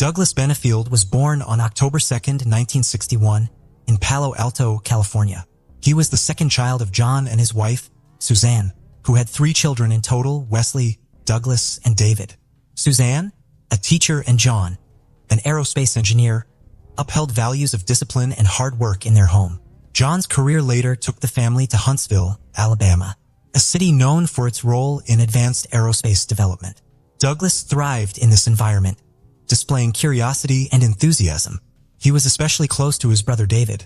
Douglas Benefield was born on October 2, 1961, in Palo Alto, California. He was the second child of John and his wife, Suzanne, who had 3 children in total: Wesley, Douglas, and David. Suzanne, a teacher, and John, an aerospace engineer, upheld values of discipline and hard work in their home. John's career later took the family to Huntsville, Alabama, a city known for its role in advanced aerospace development. Douglas thrived in this environment, displaying curiosity and enthusiasm. He was especially close to his brother David,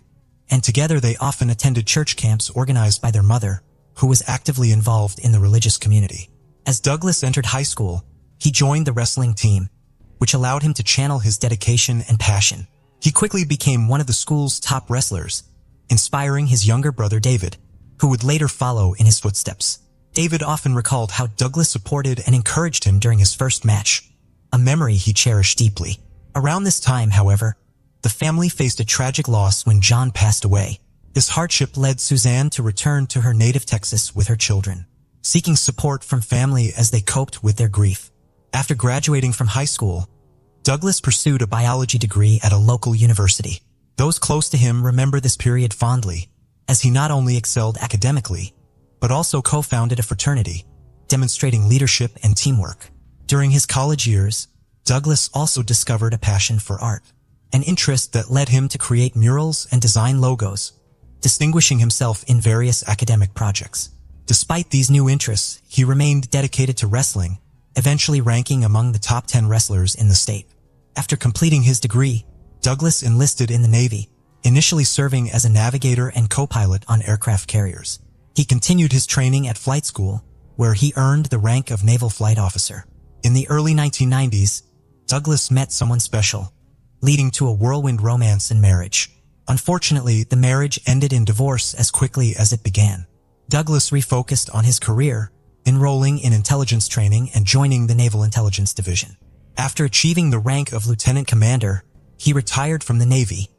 and together they often attended church camps organized by their mother, who was actively involved in the religious community. As Douglas entered high school, he joined the wrestling team, which allowed him to channel his dedication and passion. He quickly became one of the school's top wrestlers, inspiring his younger brother David, who would later follow in his footsteps. David often recalled how Douglas supported and encouraged him during his first match, a memory he cherished deeply. Around this time, however, the family faced a tragic loss when John passed away. This hardship led Suzanne to return to her native Texas with her children, seeking support from family as they coped with their grief. After graduating from high school, Douglas pursued a biology degree at a local university. Those close to him remember this period fondly, as he not only excelled academically, but also co-founded a fraternity, demonstrating leadership and teamwork. During his college years, Douglas also discovered a passion for art, an interest that led him to create murals and design logos, distinguishing himself in various academic projects. Despite these new interests, he remained dedicated to wrestling, eventually ranking among the top 10 wrestlers in the state. After completing his degree, Douglas enlisted in the Navy, initially serving as a navigator and co-pilot on aircraft carriers. He continued his training at flight school, where he earned the rank of Naval Flight Officer. In the early 1990s, Douglas met someone special, leading to a whirlwind romance and marriage. Unfortunately, the marriage ended in divorce as quickly as it began. Douglas refocused on his career, enrolling in intelligence training and joining the Naval Intelligence Division. After achieving the rank of lieutenant commander, he retired from the Navy,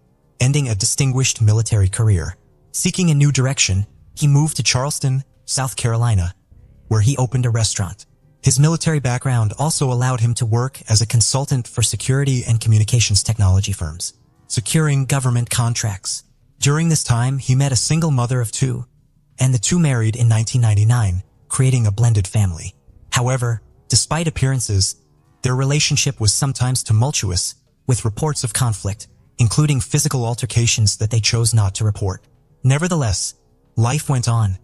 ending a distinguished military career. Seeking a new direction, he moved to Charleston, South Carolina, where he opened a restaurant. His military background also allowed him to work as a consultant for security and communications technology firms, securing government contracts. During this time, he met a single mother of 2, and the two married in 1999, creating a blended family. However, despite appearances, their relationship was sometimes tumultuous, with reports of conflict, including physical altercations that they chose not to report. Nevertheless, life went on,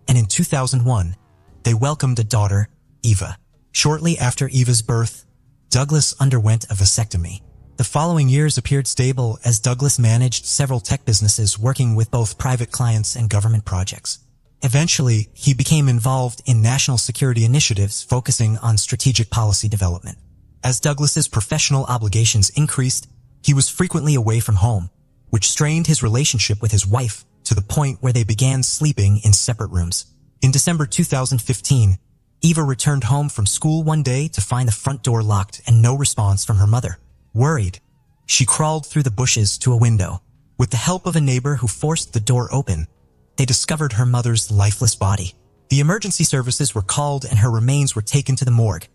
and in 2001, they welcomed a daughter, Eva. Shortly after Eva's birth, Douglas underwent a vasectomy. The following years appeared stable as Douglas managed several tech businesses working with both private clients and government projects. Eventually, he became involved in national security initiatives focusing on strategic policy development. As Douglas's professional obligations increased, he was frequently away from home, which strained his relationship with his wife to the point where they began sleeping in separate rooms. In December 2015, Eva returned home from school one day to find the front door locked and no response from her mother. Worried, she crawled through the bushes to a window. With the help of a neighbor who forced the door open, they discovered her mother's lifeless body. The emergency services were called and her remains were taken to the morgue,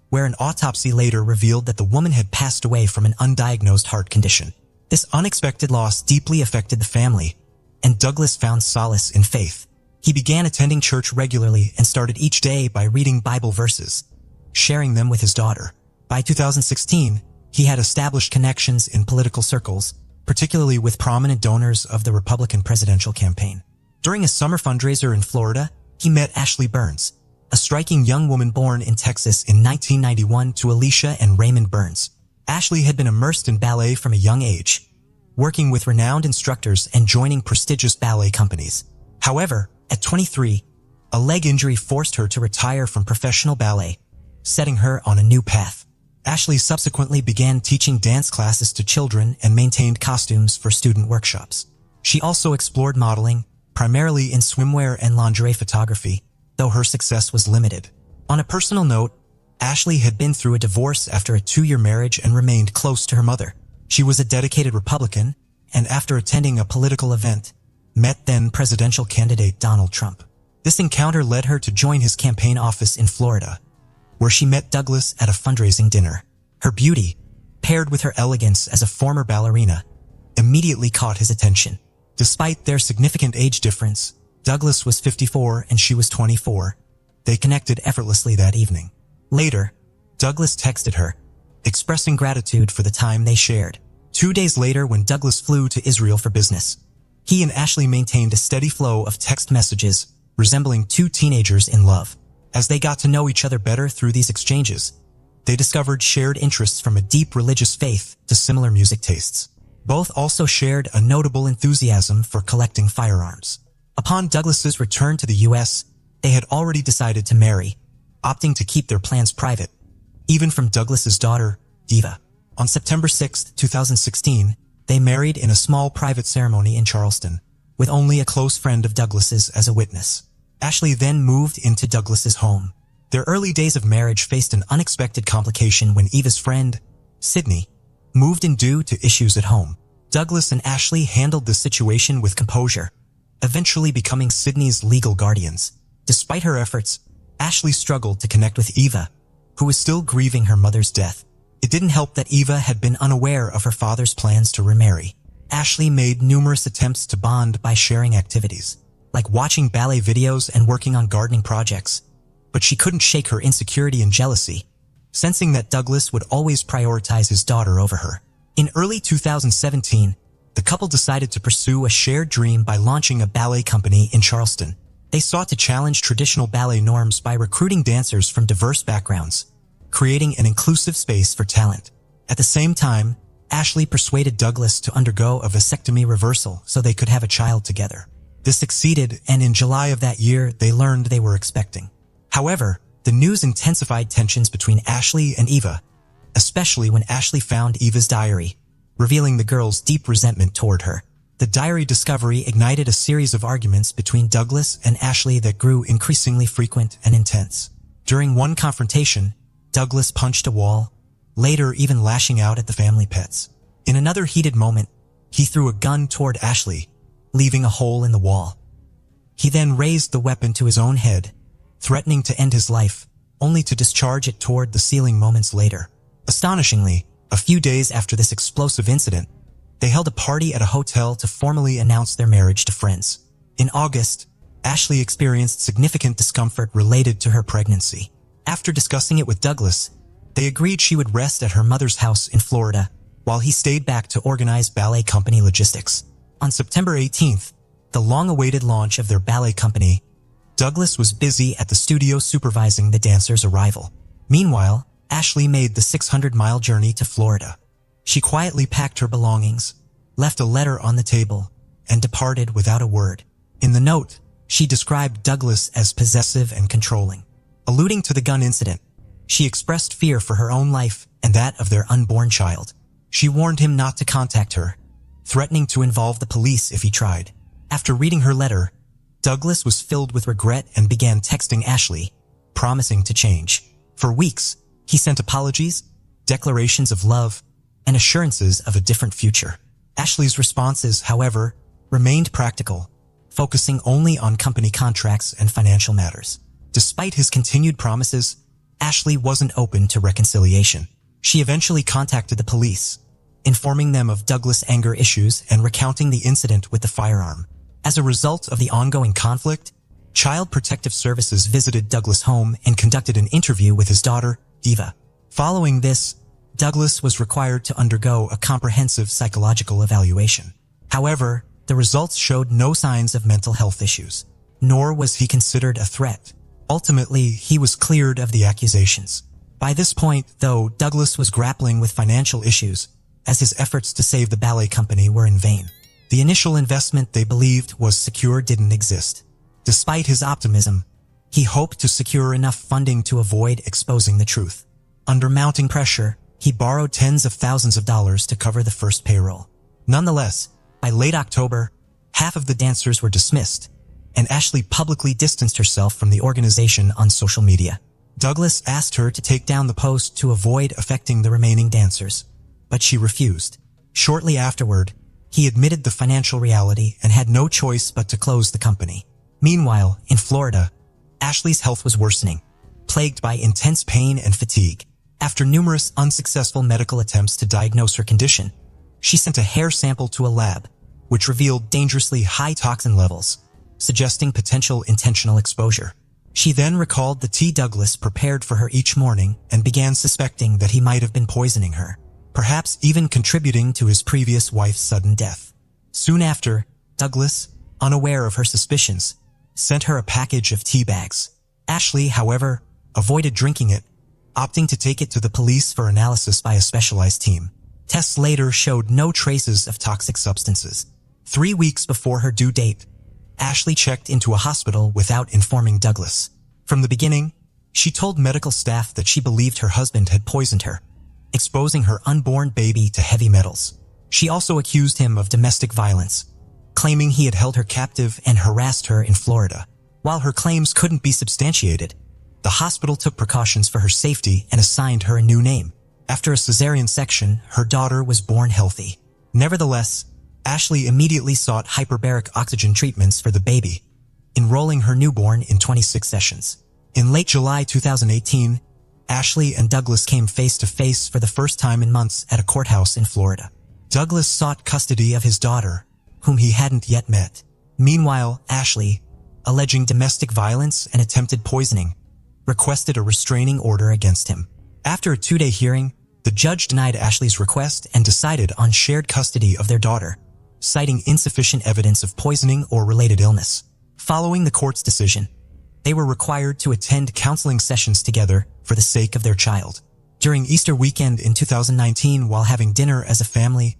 where an autopsy later revealed that the woman had passed away from an undiagnosed heart condition. This unexpected loss deeply affected the family, and Douglas found solace in faith. He began attending church regularly and started each day by reading Bible verses, sharing them with his daughter. By 2016, he had established connections in political circles, particularly with prominent donors of the Republican presidential campaign. During a summer fundraiser in Florida, he met Ashley Burns, a striking young woman born in Texas in 1991 to Alicia and Raymond Burns. Ashley had been immersed in ballet from a young age, working with renowned instructors and joining prestigious ballet companies. However, at 23, a leg injury forced her to retire from professional ballet, setting her on a new path. Ashley subsequently began teaching dance classes to children and maintained costumes for student workshops. She also explored modeling, primarily in swimwear and lingerie photography, though her success was limited. On a personal note, Ashley had been through a divorce after a 2-year marriage and remained close to her mother. She was a dedicated Republican, and after attending a political event, met then-presidential candidate Donald Trump. This encounter led her to join his campaign office in Florida, where she met Douglas at a fundraising dinner. Her beauty, paired with her elegance as a former ballerina, immediately caught his attention. Despite their significant age difference, Douglas was 54 and she was 24. They connected effortlessly that evening. Later, Douglas texted her, expressing gratitude for the time they shared. 2 days later, when Douglas flew to Israel for business, he and Ashley maintained a steady flow of text messages, resembling two teenagers in love. As they got to know each other better through these exchanges, they discovered shared interests from a deep religious faith to similar music tastes. Both also shared a notable enthusiasm for collecting firearms. Upon Douglas's return to the U.S., they had already decided to marry, opting to keep their plans private, even from Douglas's daughter, Diva. On September 6, 2016, they married in a small private ceremony in Charleston, with only a close friend of Douglas's as a witness. Ashley then moved into Douglas's home. Their early days of marriage faced an unexpected complication when Eva's friend, Sydney, moved in due to issues at home. Douglas and Ashley handled the situation with composure, eventually becoming Sydney's legal guardians. Despite her efforts, Ashley struggled to connect with Eva, who was still grieving her mother's death. It didn't help that Eva had been unaware of her father's plans to remarry. Ashley made numerous attempts to bond by sharing activities, like watching ballet videos and working on gardening projects, but she couldn't shake her insecurity and jealousy, sensing that Douglas would always prioritize his daughter over her. In early 2017, the couple decided to pursue a shared dream by launching a ballet company in Charleston. They sought to challenge traditional ballet norms by recruiting dancers from diverse backgrounds, creating an inclusive space for talent. At the same time, Ashley persuaded Douglas to undergo a vasectomy reversal so they could have a child together. This succeeded, and in July of that year, they learned they were expecting. However, the news intensified tensions between Ashley and Eva, especially when Ashley found Eva's diary, revealing the girl's deep resentment toward her. The diary discovery ignited a series of arguments between Douglas and Ashley that grew increasingly frequent and intense. During one confrontation, Douglas punched a wall, later even lashing out at the family pets. In another heated moment, he threw a gun toward Ashley, leaving a hole in the wall. He then raised the weapon to his own head, threatening to end his life, only to discharge it toward the ceiling moments later. Astonishingly, a few days after this explosive incident, they held a party at a hotel to formally announce their marriage to friends. In August, Ashley experienced significant discomfort related to her pregnancy. After discussing it with Douglas, they agreed she would rest at her mother's house in Florida, while he stayed back to organize ballet company logistics. On September 18th, the long-awaited launch of their ballet company, Douglas was busy at the studio supervising the dancers' arrival. Meanwhile, Ashley made the 600-mile journey to Florida. She quietly packed her belongings, left a letter on the table, and departed without a word. In the note, she described Douglas as possessive and controlling. Alluding to the gun incident, she expressed fear for her own life and that of their unborn child. She warned him not to contact her, threatening to involve the police if he tried. After reading her letter, Douglas was filled with regret and began texting Ashley, promising to change. For weeks, he sent apologies, declarations of love, and assurances of a different future. Ashley's responses, however, remained practical, focusing only on company contracts and financial matters. Despite his continued promises, Ashley wasn't open to reconciliation. She eventually contacted the police, informing them of Douglas' anger issues and recounting the incident with the firearm. As a result of the ongoing conflict, Child Protective Services visited Douglas' home and conducted an interview with his daughter, Diva. Following this, Douglas was required to undergo a comprehensive psychological evaluation. However, the results showed no signs of mental health issues, nor was he considered a threat. Ultimately, he was cleared of the accusations. By this point, though, Douglas was grappling with financial issues, as his efforts to save the ballet company were in vain. The initial investment they believed was secure didn't exist. Despite his optimism, he hoped to secure enough funding to avoid exposing the truth. Under mounting pressure, he borrowed tens of thousands of dollars to cover the first payroll. Nonetheless, by late October, half of the dancers were dismissed, and Ashley publicly distanced herself from the organization on social media. Douglas asked her to take down the post to avoid affecting the remaining dancers, but she refused. Shortly afterward, he admitted the financial reality and had no choice but to close the company. Meanwhile, in Florida, Ashley's health was worsening, plagued by intense pain and fatigue. After numerous unsuccessful medical attempts to diagnose her condition, she sent a hair sample to a lab, which revealed dangerously high toxin levels, suggesting potential intentional exposure. She then recalled the tea Douglas prepared for her each morning and began suspecting that he might have been poisoning her, perhaps even contributing to his previous wife's sudden death. Soon after, Douglas, unaware of her suspicions, sent her a package of tea bags. Ashley, however, avoided drinking it, opting to take it to the police for analysis by a specialized team. Tests later showed no traces of toxic substances. 3 weeks before her due date, Ashley checked into a hospital without informing Douglas. From the beginning, she told medical staff that she believed her husband had poisoned her, exposing her unborn baby to heavy metals. She also accused him of domestic violence, claiming he had held her captive and harassed her in Florida. While her claims couldn't be substantiated, the hospital took precautions for her safety and assigned her a new name. After a cesarean section, her daughter was born healthy. Nevertheless, Ashley immediately sought hyperbaric oxygen treatments for the baby, enrolling her newborn in 26 sessions. In late July 2018, Ashley and Douglas came face to face for the first time in months at a courthouse in Florida. Douglas sought custody of his daughter, whom he hadn't yet met. Meanwhile, Ashley, alleging domestic violence and attempted poisoning, requested a restraining order against him. After a 2-day hearing, the judge denied Ashley's request and decided on shared custody of their daughter, citing insufficient evidence of poisoning or related illness. Following the court's decision, they were required to attend counseling sessions together for the sake of their child. During Easter weekend in 2019, while having dinner as a family,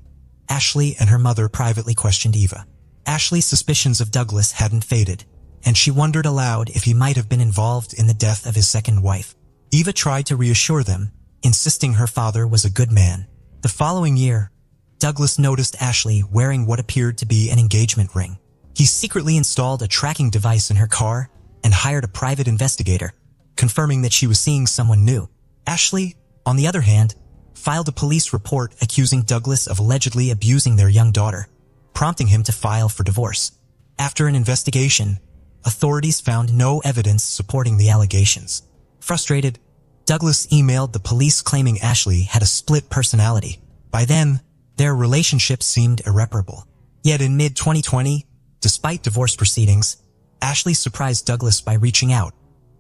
Ashley and her mother privately questioned Eva. Ashley's suspicions of Douglas hadn't faded, and she wondered aloud if he might have been involved in the death of his second wife. Eva tried to reassure them, insisting her father was a good man. The following year, Douglas noticed Ashley wearing what appeared to be an engagement ring. He secretly installed a tracking device in her car and hired a private investigator, confirming that she was seeing someone new. Ashley, on the other hand, filed a police report accusing Douglas of allegedly abusing their young daughter, prompting him to file for divorce. After an investigation, authorities found no evidence supporting the allegations. Frustrated, Douglas emailed the police claiming Ashley had a split personality. By then, their relationship seemed irreparable. Yet in mid-2020, despite divorce proceedings, Ashley surprised Douglas by reaching out,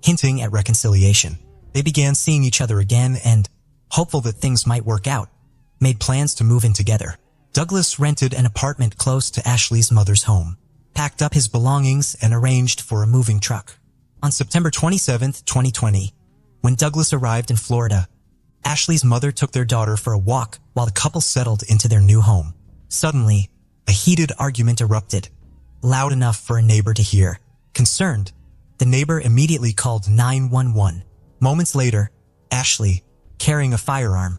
hinting at reconciliation. They began seeing each other again and, hopeful that things might work out, made plans to move in together. Douglas rented an apartment close to Ashley's mother's home, packed up his belongings, and arranged for a moving truck. On September 27, 2020, when Douglas arrived in Florida, Ashley's mother took their daughter for a walk while the couple settled into their new home. Suddenly, a heated argument erupted, loud enough for a neighbor to hear. Concerned, the neighbor immediately called 911. Moments later, Ashley, carrying a firearm,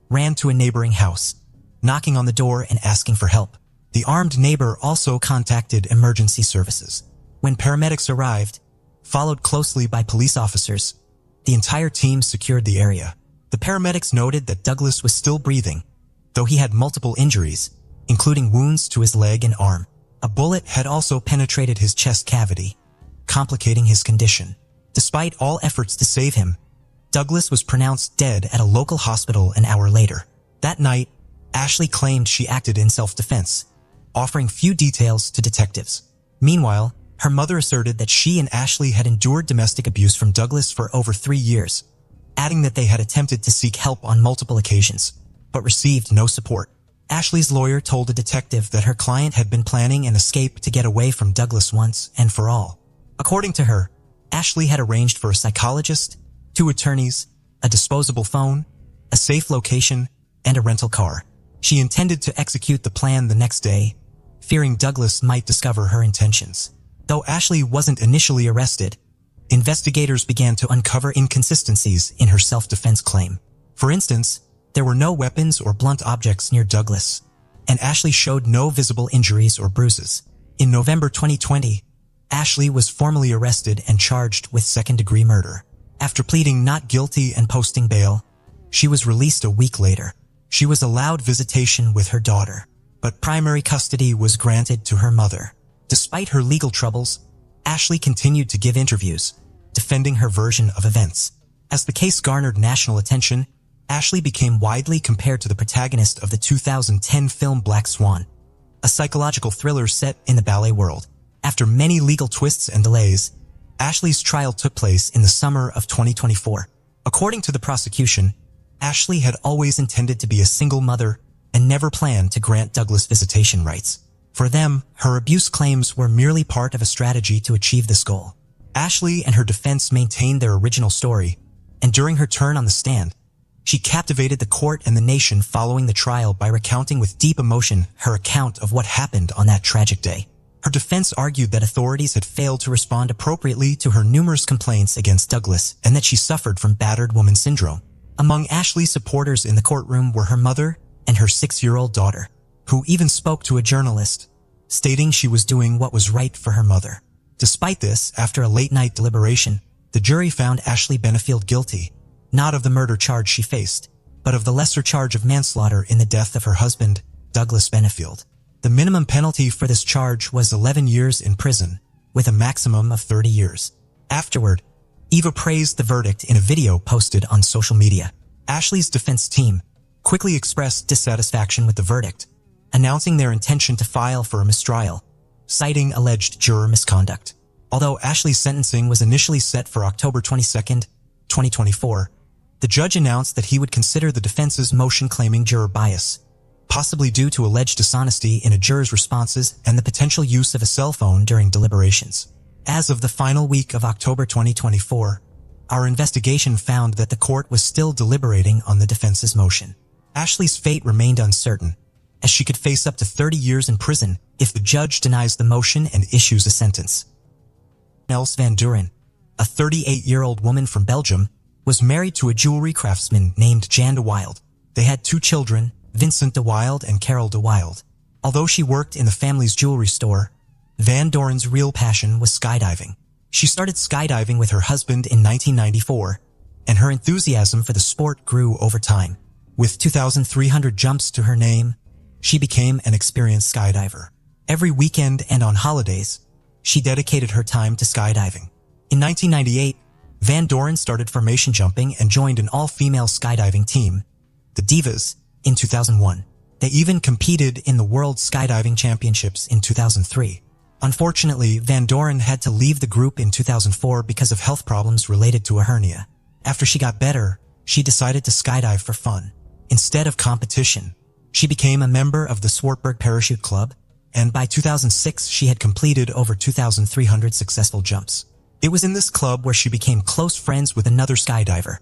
ran to a neighboring house, knocking on the door and asking for help. The armed neighbor also contacted emergency services. When paramedics arrived, followed closely by police officers, the entire team secured the area. The paramedics noted that Douglas was still breathing, though he had multiple injuries, including wounds to his leg and arm. A bullet had also penetrated his chest cavity, complicating his condition. Despite all efforts to save him, Douglas was pronounced dead at a local hospital an hour later. That night, Ashley claimed she acted in self-defense, offering few details to detectives. Meanwhile, her mother asserted that she and Ashley had endured domestic abuse from Douglas for over 3 years, adding that they had attempted to seek help on multiple occasions, but received no support. Ashley's lawyer told a detective that her client had been planning an escape to get away from Douglas once and for all. According to her, Ashley had arranged for a psychologist, 2 attorneys, a disposable phone, a safe location, and a rental car. She intended to execute the plan the next day, fearing Douglas might discover her intentions. Though Ashley wasn't initially arrested, investigators began to uncover inconsistencies in her self-defense claim. For instance, there were no weapons or blunt objects near Douglas, and Ashley showed no visible injuries or bruises. In November 2020, Ashley was formally arrested and charged with second-degree murder. After pleading not guilty and posting bail, she was released a week later. She was allowed visitation with her daughter, but primary custody was granted to her mother. Despite her legal troubles, Ashley continued to give interviews, defending her version of events. As the case garnered national attention, Ashley became widely compared to the protagonist of the 2010 film Black Swan, a psychological thriller set in the ballet world. After many legal twists and delays, Ashley's trial took place in the summer of 2024. According to the prosecution, Ashley had always intended to be a single mother and never planned to grant Douglas visitation rights. For them, her abuse claims were merely part of a strategy to achieve this goal. Ashley and her defense maintained their original story, and during her turn on the stand, she captivated the court and the nation following the trial by recounting with deep emotion her account of what happened on that tragic day. Her defense argued that authorities had failed to respond appropriately to her numerous complaints against Douglas and that she suffered from battered woman syndrome. Among Ashley's supporters in the courtroom were her mother and her 6-year-old daughter, who even spoke to a journalist, stating she was doing what was right for her mother. Despite this, after a late-night deliberation, the jury found Ashley Benefield guilty, not of the murder charge she faced, but of the lesser charge of manslaughter in the death of her husband, Douglas Benefield. The minimum penalty for this charge was 11 years in prison, with a maximum of 30 years. Afterward, Eva praised the verdict in a video posted on social media. Ashley's defense team quickly expressed dissatisfaction with the verdict, announcing their intention to file for a mistrial, citing alleged juror misconduct. Although Ashley's sentencing was initially set for October 22, 2024, the judge announced that he would consider the defense's motion claiming juror bias, possibly due to alleged dishonesty in a juror's responses and the potential use of a cell phone during deliberations. As of the final week of October 2024, our investigation found that the court was still deliberating on the defense's motion. Ashley's fate remained uncertain, as she could face up to 30 years in prison if the judge denies the motion and issues a sentence. Els van Duren, a 38-year-old woman from Belgium, was married to a jewelry craftsman named Jan de Wilde. They had 2 children, Vincent de Wilde and Carol de Wilde. Although she worked in the family's jewelry store, Van Doren's real passion was skydiving. She started skydiving with her husband in 1994, and her enthusiasm for the sport grew over time. With 2,300 jumps to her name, she became an experienced skydiver. Every weekend and on holidays, she dedicated her time to skydiving. In 1998, Van Doren started formation jumping and joined an all-female skydiving team, the Divas, in 2001. They even competed in the World Skydiving Championships in 2003. Unfortunately, Van Doren had to leave the group in 2004 because of health problems related to a hernia. After she got better, she decided to skydive for fun. Instead of competition, she became a member of the Swartberg Parachute Club, and by 2006 she had completed over 2,300 successful jumps. It was in this club where she became close friends with another skydiver,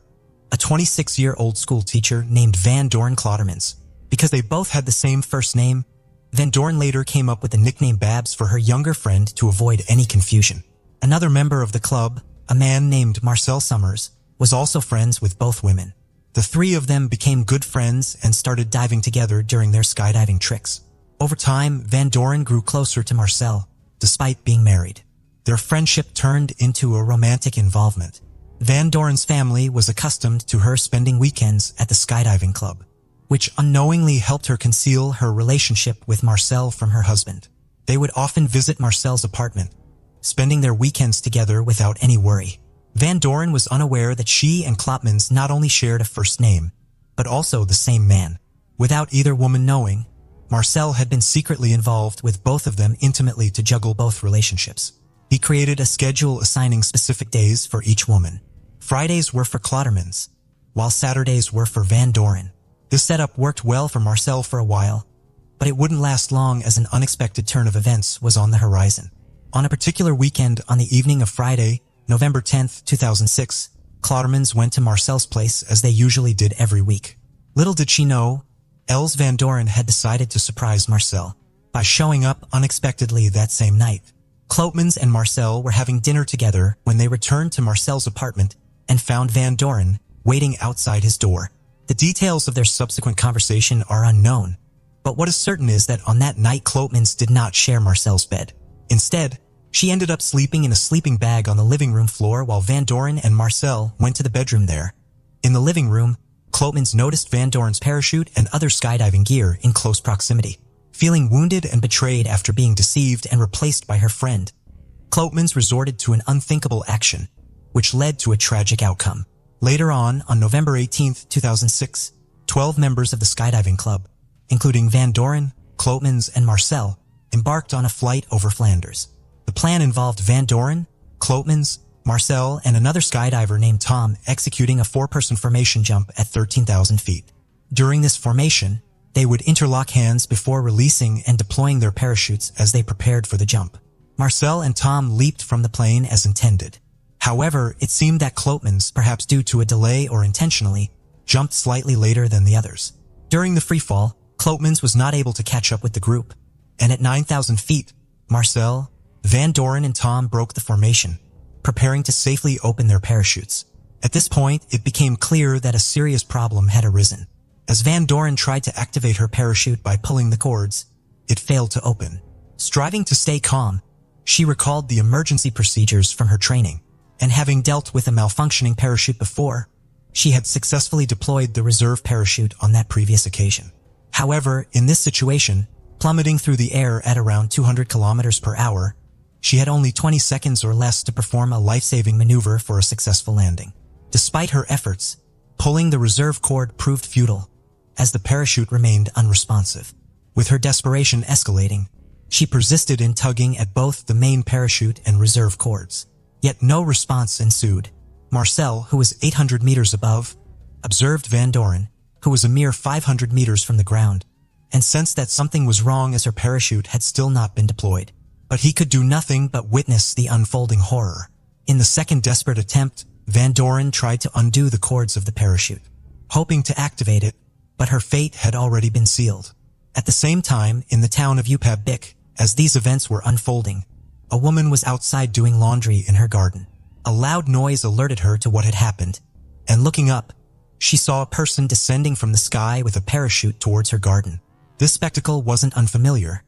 a 26-year-old school teacher named Van Doren Klottermans. Because they both had the same first name, Van Doren later came up with the nickname Babs for her younger friend to avoid any confusion. Another member of the club, a man named Marcel Summers, was also friends with both women. The 3 of them became good friends and started diving together during their skydiving tricks. Over time, Van Doren grew closer to Marcel, despite being married. Their friendship turned into a romantic involvement. Van Doren's family was accustomed to her spending weekends at the skydiving club, which unknowingly helped her conceal her relationship with Marcel from her husband. They would often visit Marcel's apartment, spending their weekends together without any worry. Van Doren was unaware that she and Klotmans not only shared a first name, but also the same man. Without either woman knowing, Marcel had been secretly involved with both of them intimately to juggle both relationships. He created a schedule assigning specific days for each woman. Fridays were for Klottermans, while Saturdays were for Van Doren. This setup worked well for Marcel for a while, but it wouldn't last long as an unexpected turn of events was on the horizon. On a particular weekend on the evening of Friday, November 10, 2006, Klottermans went to Marcel's place as they usually did every week. Little did she know, Els Van Doren had decided to surprise Marcel by showing up unexpectedly that same night. Klotmans and Marcel were having dinner together when they returned to Marcel's apartment and found Van Doren waiting outside his door. The details of their subsequent conversation are unknown, but what is certain is that on that night Klotmans did not share Marcel's bed. Instead, she ended up sleeping in a sleeping bag on the living room floor while Van Doren and Marcel went to the bedroom there. In the living room, Klotmans noticed Van Doren's parachute and other skydiving gear in close proximity. Feeling wounded and betrayed after being deceived and replaced by her friend, Klotmans resorted to an unthinkable action, which led to a tragic outcome. Later on November 18, 2006, 12 members of the skydiving club, including Van Doren, Klootmans, and Marcel, embarked on a flight over Flanders. The plan involved Van Doren, Klootmans, Marcel, and another skydiver named Tom executing a 4-person formation jump at 13,000 feet. During this formation, they would interlock hands before releasing and deploying their parachutes as they prepared for the jump. Marcel and Tom leaped from the plane as intended. However, it seemed that Klootmans, perhaps due to a delay or intentionally, jumped slightly later than the others. During the freefall, Klootmans was not able to catch up with the group, and at 9,000 feet, Marcel, Van Doren, and Tom broke the formation, preparing to safely open their parachutes. At this point, it became clear that a serious problem had arisen. As Van Doren tried to activate her parachute by pulling the cords, it failed to open. Striving to stay calm, she recalled the emergency procedures from her training, and having dealt with a malfunctioning parachute before, she had successfully deployed the reserve parachute on that previous occasion. However, in this situation, plummeting through the air at around 200 kilometers per hour, she had only 20 seconds or less to perform a life-saving maneuver for a successful landing. Despite her efforts, pulling the reserve cord proved futile, as the parachute remained unresponsive. With her desperation escalating, she persisted in tugging at both the main parachute and reserve cords. Yet no response ensued. Marcel, who was 800 meters above, observed Van Doren, who was a mere 500 meters from the ground, and sensed that something was wrong as her parachute had still not been deployed. But he could do nothing but witness the unfolding horror. In the second desperate attempt, Van Doren tried to undo the cords of the parachute, hoping to activate it, but her fate had already been sealed. At the same time, in the town of Upavik, as these events were unfolding, a woman was outside doing laundry in her garden. A loud noise alerted her to what had happened, and looking up, she saw a person descending from the sky with a parachute towards her garden. This spectacle wasn't unfamiliar,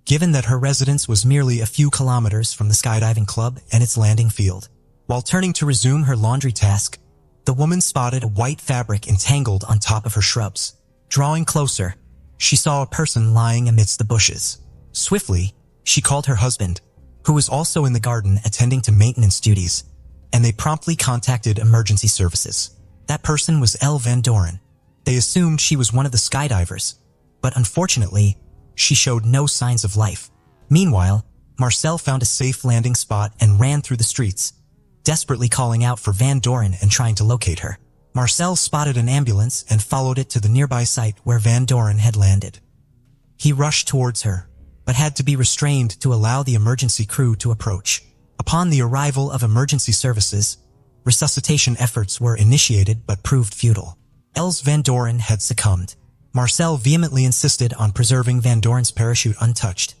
given that her residence was merely a few kilometers from the skydiving club and its landing field. While turning to resume her laundry task, the woman spotted a white fabric entangled on top of her shrubs. Drawing closer, she saw a person lying amidst the bushes. Swiftly, she called her husband, who was also in the garden attending to maintenance duties, and they promptly contacted emergency services. That person was Elle Van Doren. They assumed she was one of the skydivers, but unfortunately, she showed no signs of life. Meanwhile, Marcel found a safe landing spot and ran through the streets, desperately calling out for Van Doren and trying to locate her. Marcel spotted an ambulance and followed it to the nearby site where Van Doren had landed. He rushed towards her, but had to be restrained to allow the emergency crew to approach. Upon the arrival of emergency services, resuscitation efforts were initiated but proved futile. Els Van Doren had succumbed. Marcel vehemently insisted on preserving Van Doren's parachute untouched,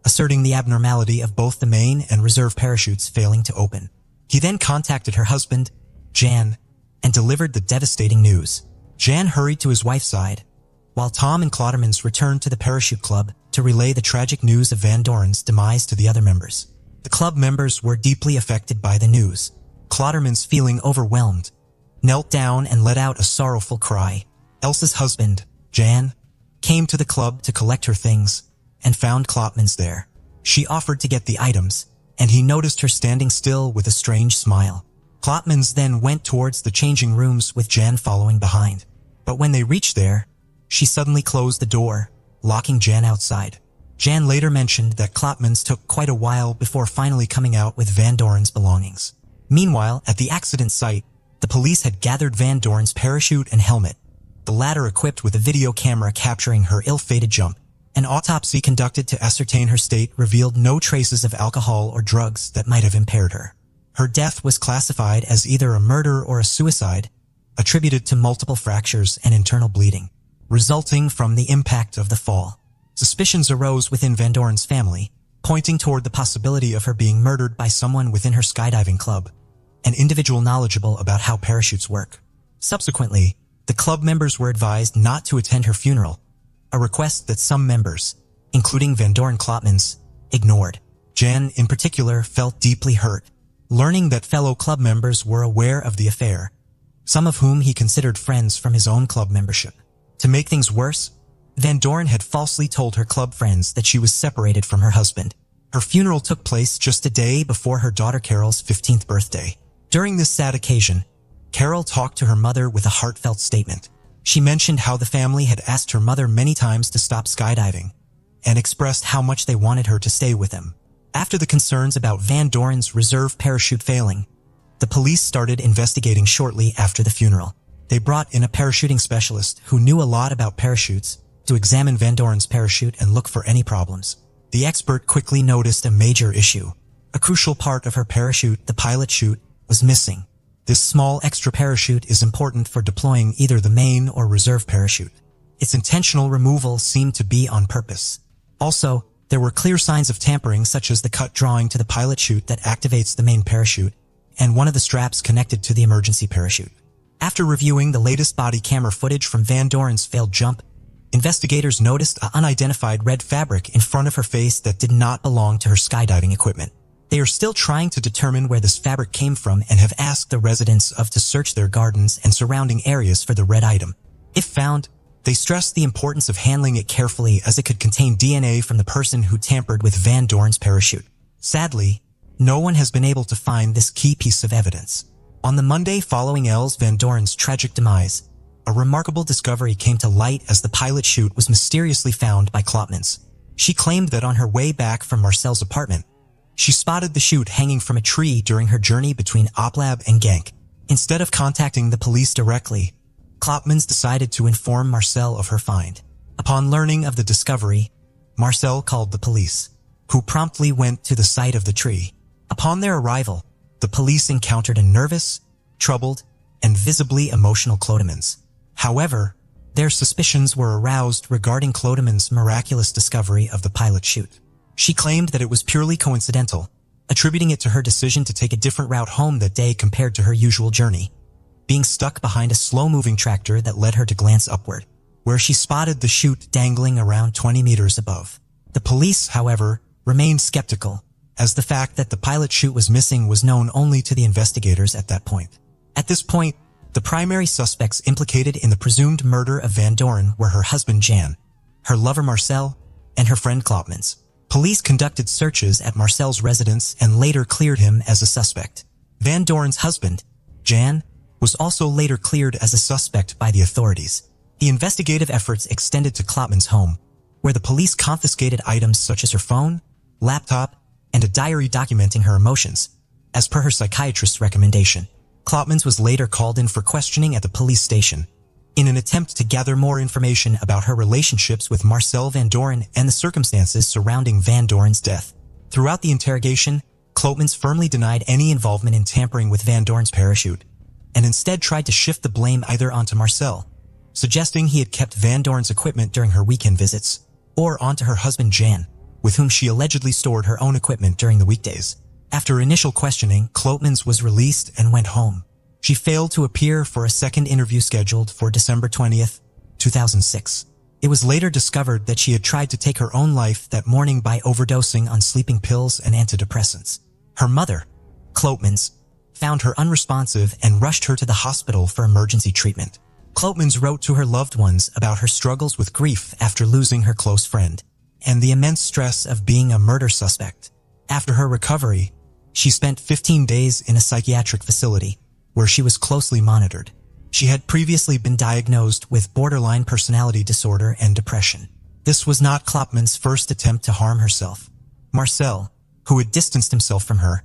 asserting the abnormality of both the main and reserve parachutes failing to open. He then contacted her husband, Jan, and delivered the devastating news. Jan hurried to his wife's side, while Tom and Klootmans returned to the parachute club to relay the tragic news of Van Doren's demise to the other members. The club members were deeply affected by the news. Klootmans, feeling overwhelmed, knelt down and let out a sorrowful cry. Elsa's husband, Jan, came to the club to collect her things and found Klootmans there. She offered to get the items, and he noticed her standing still with a strange smile. Klootmans then went towards the changing rooms with Jan following behind. But when they reached there, she suddenly closed the door, locking Jan outside. Jan later mentioned that Klootmans took quite a while before finally coming out with Van Doren's belongings. Meanwhile, at the accident site, the police had gathered Van Doren's parachute and helmet, the latter equipped with a video camera capturing her ill-fated jump. An autopsy conducted to ascertain her state revealed no traces of alcohol or drugs that might have impaired her. Her death was classified as either a murder or a suicide, attributed to multiple fractures and internal bleeding, resulting from the impact of the fall. Suspicions arose within Van Doren's family, pointing toward the possibility of her being murdered by someone within her skydiving club, an individual knowledgeable about how parachutes work. Subsequently, the club members were advised not to attend her funeral, a request that some members, including Van Doren Klootmans, ignored. Jan, in particular, felt deeply hurt, learning that fellow club members were aware of the affair, some of whom he considered friends from his own club membership. To make things worse, Van Doren had falsely told her club friends that she was separated from her husband. Her funeral took place just a day before her daughter Carol's 15th birthday. During this sad occasion, Carol talked to her mother with a heartfelt statement. She mentioned how the family had asked her mother many times to stop skydiving and expressed how much they wanted her to stay with them. After the concerns about Van Doren's reserve parachute failing, the police started investigating shortly after the funeral. They brought in a parachuting specialist who knew a lot about parachutes to examine Van Doren's parachute and look for any problems. The expert quickly noticed a major issue. A crucial part of her parachute, the pilot chute, was missing. This small extra parachute is important for deploying either the main or reserve parachute. Its intentional removal seemed to be on purpose. Also, there were clear signs of tampering, such as the cut drawing to the pilot chute that activates the main parachute and one of the straps connected to the emergency parachute. After reviewing the latest body camera footage from Van Doren's failed jump, investigators noticed an unidentified red fabric in front of her face that did not belong to her skydiving equipment. They are still trying to determine where this fabric came from and have asked the residents to search their gardens and surrounding areas for the red item. If found, they stressed the importance of handling it carefully as it could contain DNA from the person who tampered with Van Doren's parachute. Sadly, no one has been able to find this key piece of evidence. On the Monday following Els Van Doren's tragic demise, a remarkable discovery came to light as the pilot chute was mysteriously found by Klopmans. She claimed that on her way back from Marcel's apartment, she spotted the chute hanging from a tree during her journey between Oplab and Genk. Instead of contacting the police directly, Klopmans decided to inform Marcel of her find. Upon learning of the discovery, Marcel called the police, who promptly went to the site of the tree. Upon their arrival, the police encountered a nervous, troubled, and visibly emotional Klopmans. However, their suspicions were aroused regarding Klopmans' miraculous discovery of the pilot chute. She claimed that it was purely coincidental, attributing it to her decision to take a different route home that day compared to her usual journey, being stuck behind a slow-moving tractor that led her to glance upward, where she spotted the chute dangling around 20 meters above. The police, however, remained skeptical, as the fact that the pilot chute was missing was known only to the investigators at that point. At this point, the primary suspects implicated in the presumed murder of Van Doren were her husband Jan, her lover Marcel, and her friend Klopmans. Police conducted searches at Marcel's residence and later cleared him as a suspect. Van Doren's husband, Jan, was also later cleared as a suspect by the authorities. The investigative efforts extended to Klopmans' home, where the police confiscated items such as her phone, laptop, and a diary documenting her emotions, as per her psychiatrist's recommendation. Klopmans was later called in for questioning at the police station, in an attempt to gather more information about her relationships with Marcel Van Doren and the circumstances surrounding Van Doren's death. Throughout the interrogation, Klopmans firmly denied any involvement in tampering with Van Doren's parachute, and instead tried to shift the blame either onto Marcel, suggesting he had kept Van Doren's equipment during her weekend visits, or onto her husband Jan, with whom she allegedly stored her own equipment during the weekdays. After initial questioning, Klopmans was released and went home. She failed to appear for a second interview scheduled for December 20th, 2006. It was later discovered that she had tried to take her own life that morning by overdosing on sleeping pills and antidepressants. Her mother, Klopmans, found her unresponsive and rushed her to the hospital for emergency treatment. Klopmans wrote to her loved ones about her struggles with grief after losing her close friend, and the immense stress of being a murder suspect. After her recovery, she spent 15 days in a psychiatric facility, where she was closely monitored. She had previously been diagnosed with borderline personality disorder and depression. This was not Klopmans' first attempt to harm herself. Marcel, who had distanced himself from her,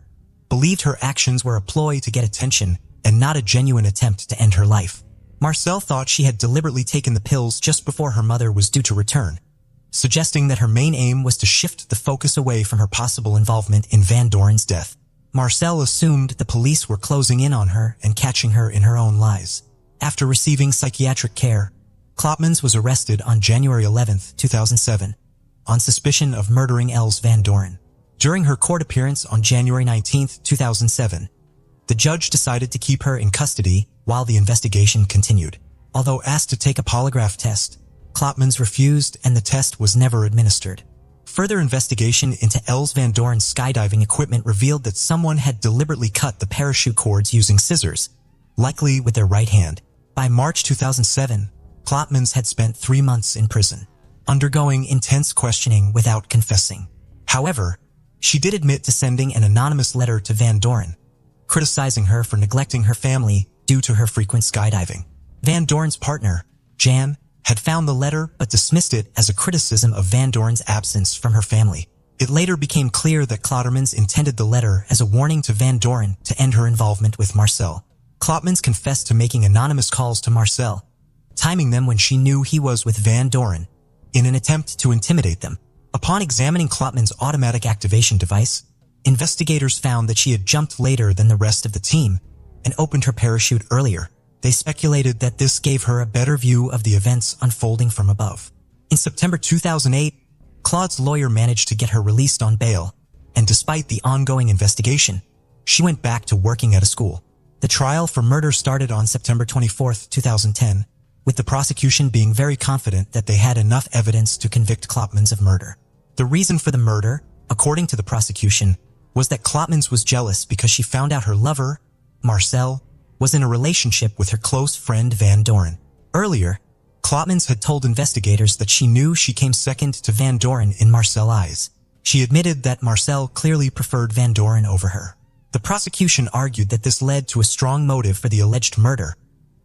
believed her actions were a ploy to get attention and not a genuine attempt to end her life. Marcel thought she had deliberately taken the pills just before her mother was due to return, suggesting that her main aim was to shift the focus away from her possible involvement in Van Doren's death. Marcel assumed the police were closing in on her and catching her in her own lies. After receiving psychiatric care, Klopmans was arrested on January 11, 2007, on suspicion of murdering Els Van Doren. During her court appearance on January 19, 2007, the judge decided to keep her in custody while the investigation continued. Although asked to take a polygraph test, Klopmans refused and the test was never administered. Further investigation into Els Van Doren's skydiving equipment revealed that someone had deliberately cut the parachute cords using scissors, likely with their right hand. By March 2007, Klopmans had spent 3 months in prison, undergoing intense questioning without confessing. However, she did admit to sending an anonymous letter to Van Doren, criticizing her for neglecting her family due to her frequent skydiving. Van Doren's partner, Jan, had found the letter but dismissed it as a criticism of Van Doren's absence from her family. It later became clear that Klottermans intended the letter as a warning to Van Doren to end her involvement with Marcel. Klottermans confessed to making anonymous calls to Marcel, timing them when she knew he was with Van Doren, in an attempt to intimidate them. Upon examining Klottermans' automatic activation device, investigators found that she had jumped later than the rest of the team and opened her parachute earlier. They speculated that this gave her a better view of the events unfolding from above. In September 2008, Claude's lawyer managed to get her released on bail, and despite the ongoing investigation, she went back to working at a school. The trial for murder started on September 24, 2010, with the prosecution being very confident that they had enough evidence to convict Klottermans of murder. The reason for the murder, according to the prosecution, was that Klottermans was jealous because she found out her lover, Marcel, was in a relationship with her close friend Van Doren. Earlier, Klottermans had told investigators that she knew she came second to Van Doren in Marcel's eyes. She admitted that Marcel clearly preferred Van Doren over her. The prosecution argued that this led to a strong motive for the alleged murder,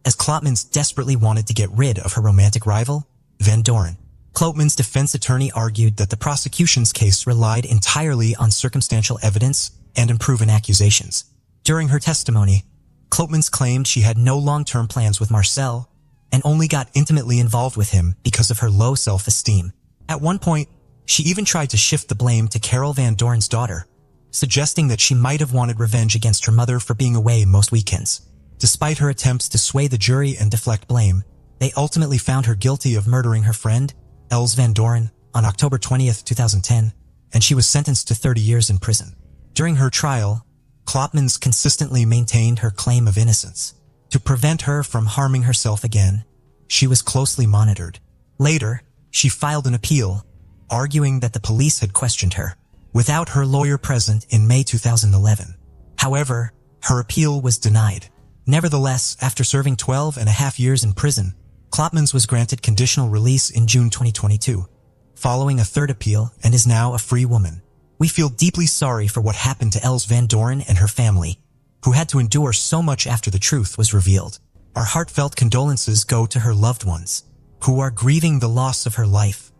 as Klottermans desperately wanted to get rid of her romantic rival, Van Doren. Klottermans' defense attorney argued that the prosecution's case relied entirely on circumstantial evidence and unproven accusations. During her testimony, Klottermans claimed she had no long-term plans with Marcel and only got intimately involved with him because of her low self-esteem. At one point, she even tried to shift the blame to Carol Van Doren's daughter, suggesting that she might have wanted revenge against her mother for being away most weekends. Despite her attempts to sway the jury and deflect blame, they ultimately found her guilty of murdering her friend, Els Van Doren, on October 20, 2010, and she was sentenced to 30 years in prison. During her trial, Klottermans consistently maintained her claim of innocence. To prevent her from harming herself again, she was closely monitored. Later, she filed an appeal, arguing that the police had questioned her, without her lawyer present in May 2011. However, her appeal was denied. Nevertheless, after serving 12.5 years in prison, Klottermans was granted conditional release in June 2022, following a third appeal, and is now a free woman. We feel deeply sorry for what happened to Els Van Doren and her family, who had to endure so much after the truth was revealed. Our heartfelt condolences go to her loved ones, who are grieving the loss of her life.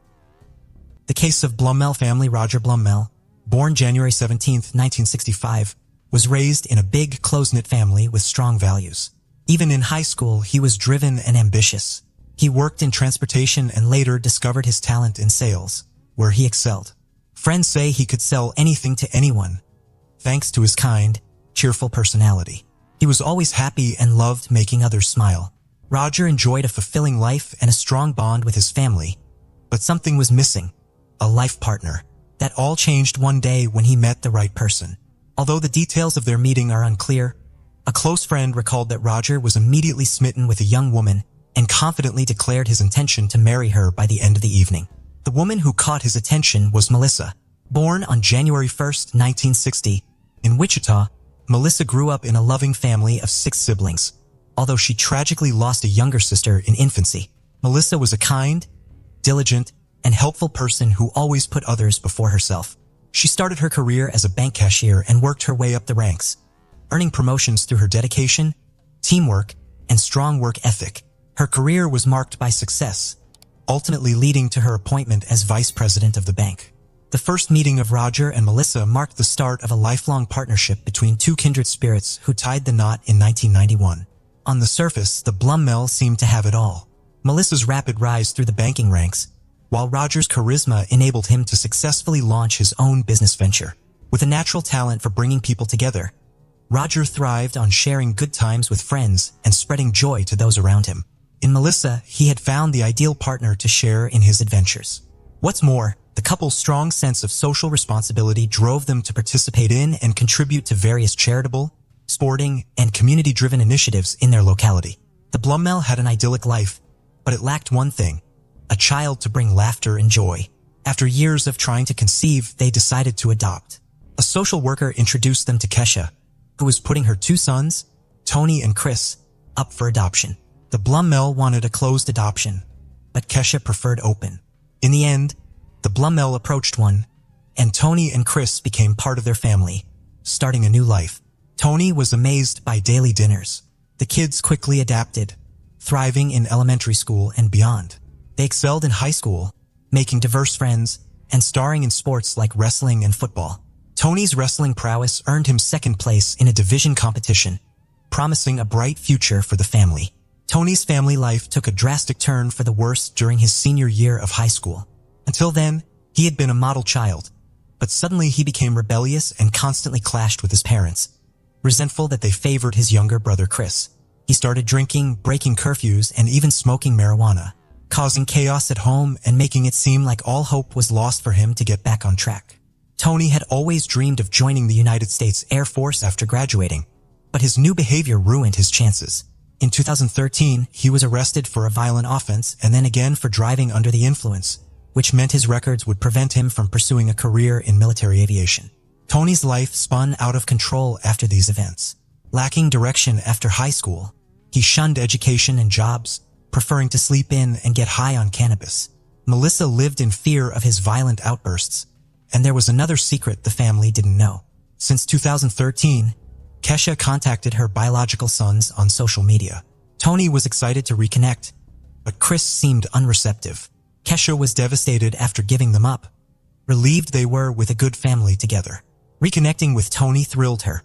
The case of Blumel family. Roger Blumel, born January 17, 1965, was raised in a big, close-knit family with strong values. Even in high school, he was driven and ambitious. He worked in transportation and later discovered his talent in sales, where he excelled. Friends say he could sell anything to anyone, thanks to his kind, cheerful personality. He was always happy and loved making others smile. Roger enjoyed a fulfilling life and a strong bond with his family, but something was missing: a life partner. That all changed one day when he met the right person. Although the details of their meeting are unclear, a close friend recalled that Roger was immediately smitten with a young woman and confidently declared his intention to marry her by the end of the evening. The woman who caught his attention was Melissa. Born on January 1, 1960, in Wichita, Melissa grew up in a loving family of 6 siblings. Although she tragically lost a younger sister in infancy, Melissa was a kind, diligent, and helpful person who always put others before herself. She started her career as a bank cashier and worked her way up the ranks, earning promotions through her dedication, teamwork, and strong work ethic. Her career was marked by success, ultimately leading to her appointment as vice president of the bank. The first meeting of Roger and Melissa marked the start of a lifelong partnership between two kindred spirits who tied the knot in 1991. On the surface, the Blumel seemed to have it all. Melissa's rapid rise through the banking ranks, while Roger's charisma enabled him to successfully launch his own business venture. With a natural talent for bringing people together, Roger thrived on sharing good times with friends and spreading joy to those around him. In Melissa, he had found the ideal partner to share in his adventures. What's more, the couple's strong sense of social responsibility drove them to participate in and contribute to various charitable, sporting, and community-driven initiatives in their locality. The Blumel had an idyllic life, but it lacked one thing: a child to bring laughter and joy. After years of trying to conceive, they decided to adopt. A social worker introduced them to Kesha, who was putting her 2 sons, Tony and Chris, up for adoption. The Blumel wanted a closed adoption, but Kesha preferred open. In the end, the Blumel approached one, and Tony and Chris became part of their family, starting a new life. Tony was amazed by daily dinners. The kids quickly adapted, thriving in elementary school and beyond. They excelled in high school, making diverse friends and starring in sports like wrestling and football. Tony's wrestling prowess earned him second place in a division competition, promising a bright future for the family. Tony's family life took a drastic turn for the worse during his senior year of high school. Until then, he had been a model child, but suddenly he became rebellious and constantly clashed with his parents, resentful that they favored his younger brother Chris. He started drinking, breaking curfews, and even smoking marijuana, causing chaos at home and making it seem like all hope was lost for him to get back on track. Tony had always dreamed of joining the United States Air Force after graduating, but his new behavior ruined his chances. In 2013, he was arrested for a violent offense and then again for driving under the influence, which meant his records would prevent him from pursuing a career in military aviation. Tony's life spun out of control after these events. Lacking direction after high school, he shunned education and jobs, preferring to sleep in and get high on cannabis. Melissa lived in fear of his violent outbursts, and there was another secret the family didn't know. Since 2013, Kesha contacted her biological sons on social media. Tony was excited to reconnect, but Chris seemed unreceptive. Kesha was devastated after giving them up, relieved they were with a good family together. Reconnecting with Tony thrilled her,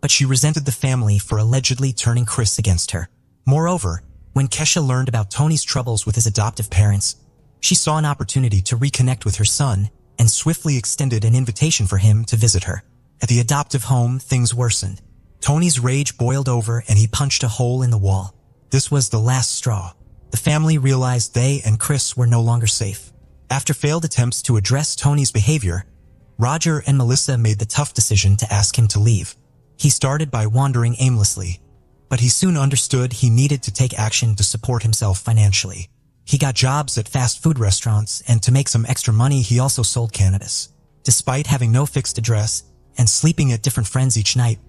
but she resented the family for allegedly turning Chris against her. Moreover, when Kesha learned about Tony's troubles with his adoptive parents, she saw an opportunity to reconnect with her son and swiftly extended an invitation for him to visit her. At the adoptive home, things worsened. Tony's rage boiled over and he punched a hole in the wall. This was the last straw. The family realized they and Chris were no longer safe. After failed attempts to address Tony's behavior, Roger and Melissa made the tough decision to ask him to leave. He started by wandering aimlessly, but he soon understood he needed to take action to support himself financially. He got jobs at fast food restaurants, and to make some extra money he also sold cannabis. Despite having no fixed address and sleeping at different friends each night,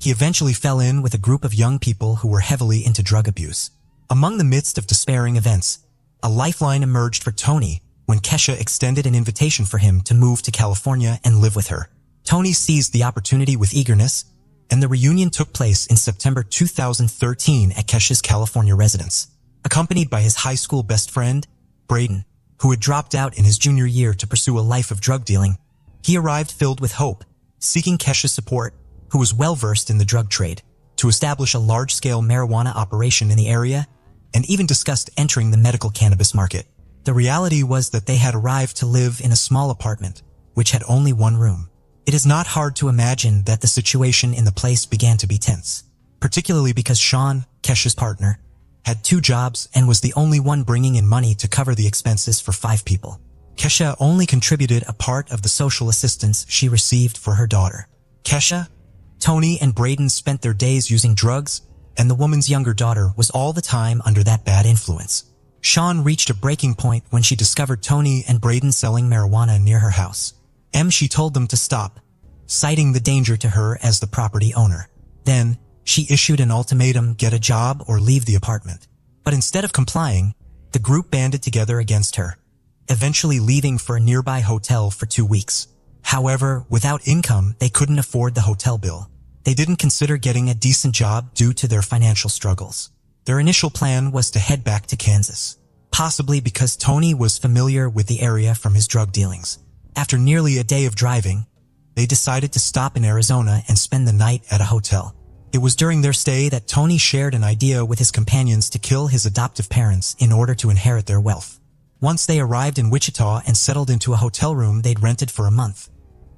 he eventually fell in with a group of young people who were heavily into drug abuse. Among the midst of despairing events, a lifeline emerged for Tony when Kesha extended an invitation for him to move to California and live with her. Tony seized the opportunity with eagerness, and the reunion took place in September 2013 at Kesha's California residence. Accompanied by his high school best friend, Braden, who had dropped out in his junior year to pursue a life of drug dealing, he arrived filled with hope, seeking Kesha's support, who was well-versed in the drug trade, to establish a large-scale marijuana operation in the area, and even discussed entering the medical cannabis market. The reality was that they had arrived to live in a small apartment, which had only one room. It is not hard to imagine that the situation in the place began to be tense, particularly because Sean, Kesha's partner, had 2 jobs and was the only one bringing in money to cover the expenses for 5 people. Kesha only contributed a part of the social assistance she received for her daughter. Kesha, Tony, and Braden spent their days using drugs, and the woman's younger daughter was all the time under that bad influence. Sean reached a breaking point when she discovered Tony and Braden selling marijuana near her house. She told them to stop, citing the danger to her as the property owner. Then, she issued an ultimatum: get a job or leave the apartment. But instead of complying, the group banded together against her, eventually leaving for a nearby hotel for 2 weeks. However, without income, they couldn't afford the hotel bill. They didn't consider getting a decent job due to their financial struggles. Their initial plan was to head back to Kansas, possibly because Tony was familiar with the area from his drug dealings. After nearly a day of driving, they decided to stop in Arizona and spend the night at a hotel. It was during their stay that Tony shared an idea with his companions to kill his adoptive parents in order to inherit their wealth. Once they arrived in Wichita and settled into a hotel room they'd rented for a month,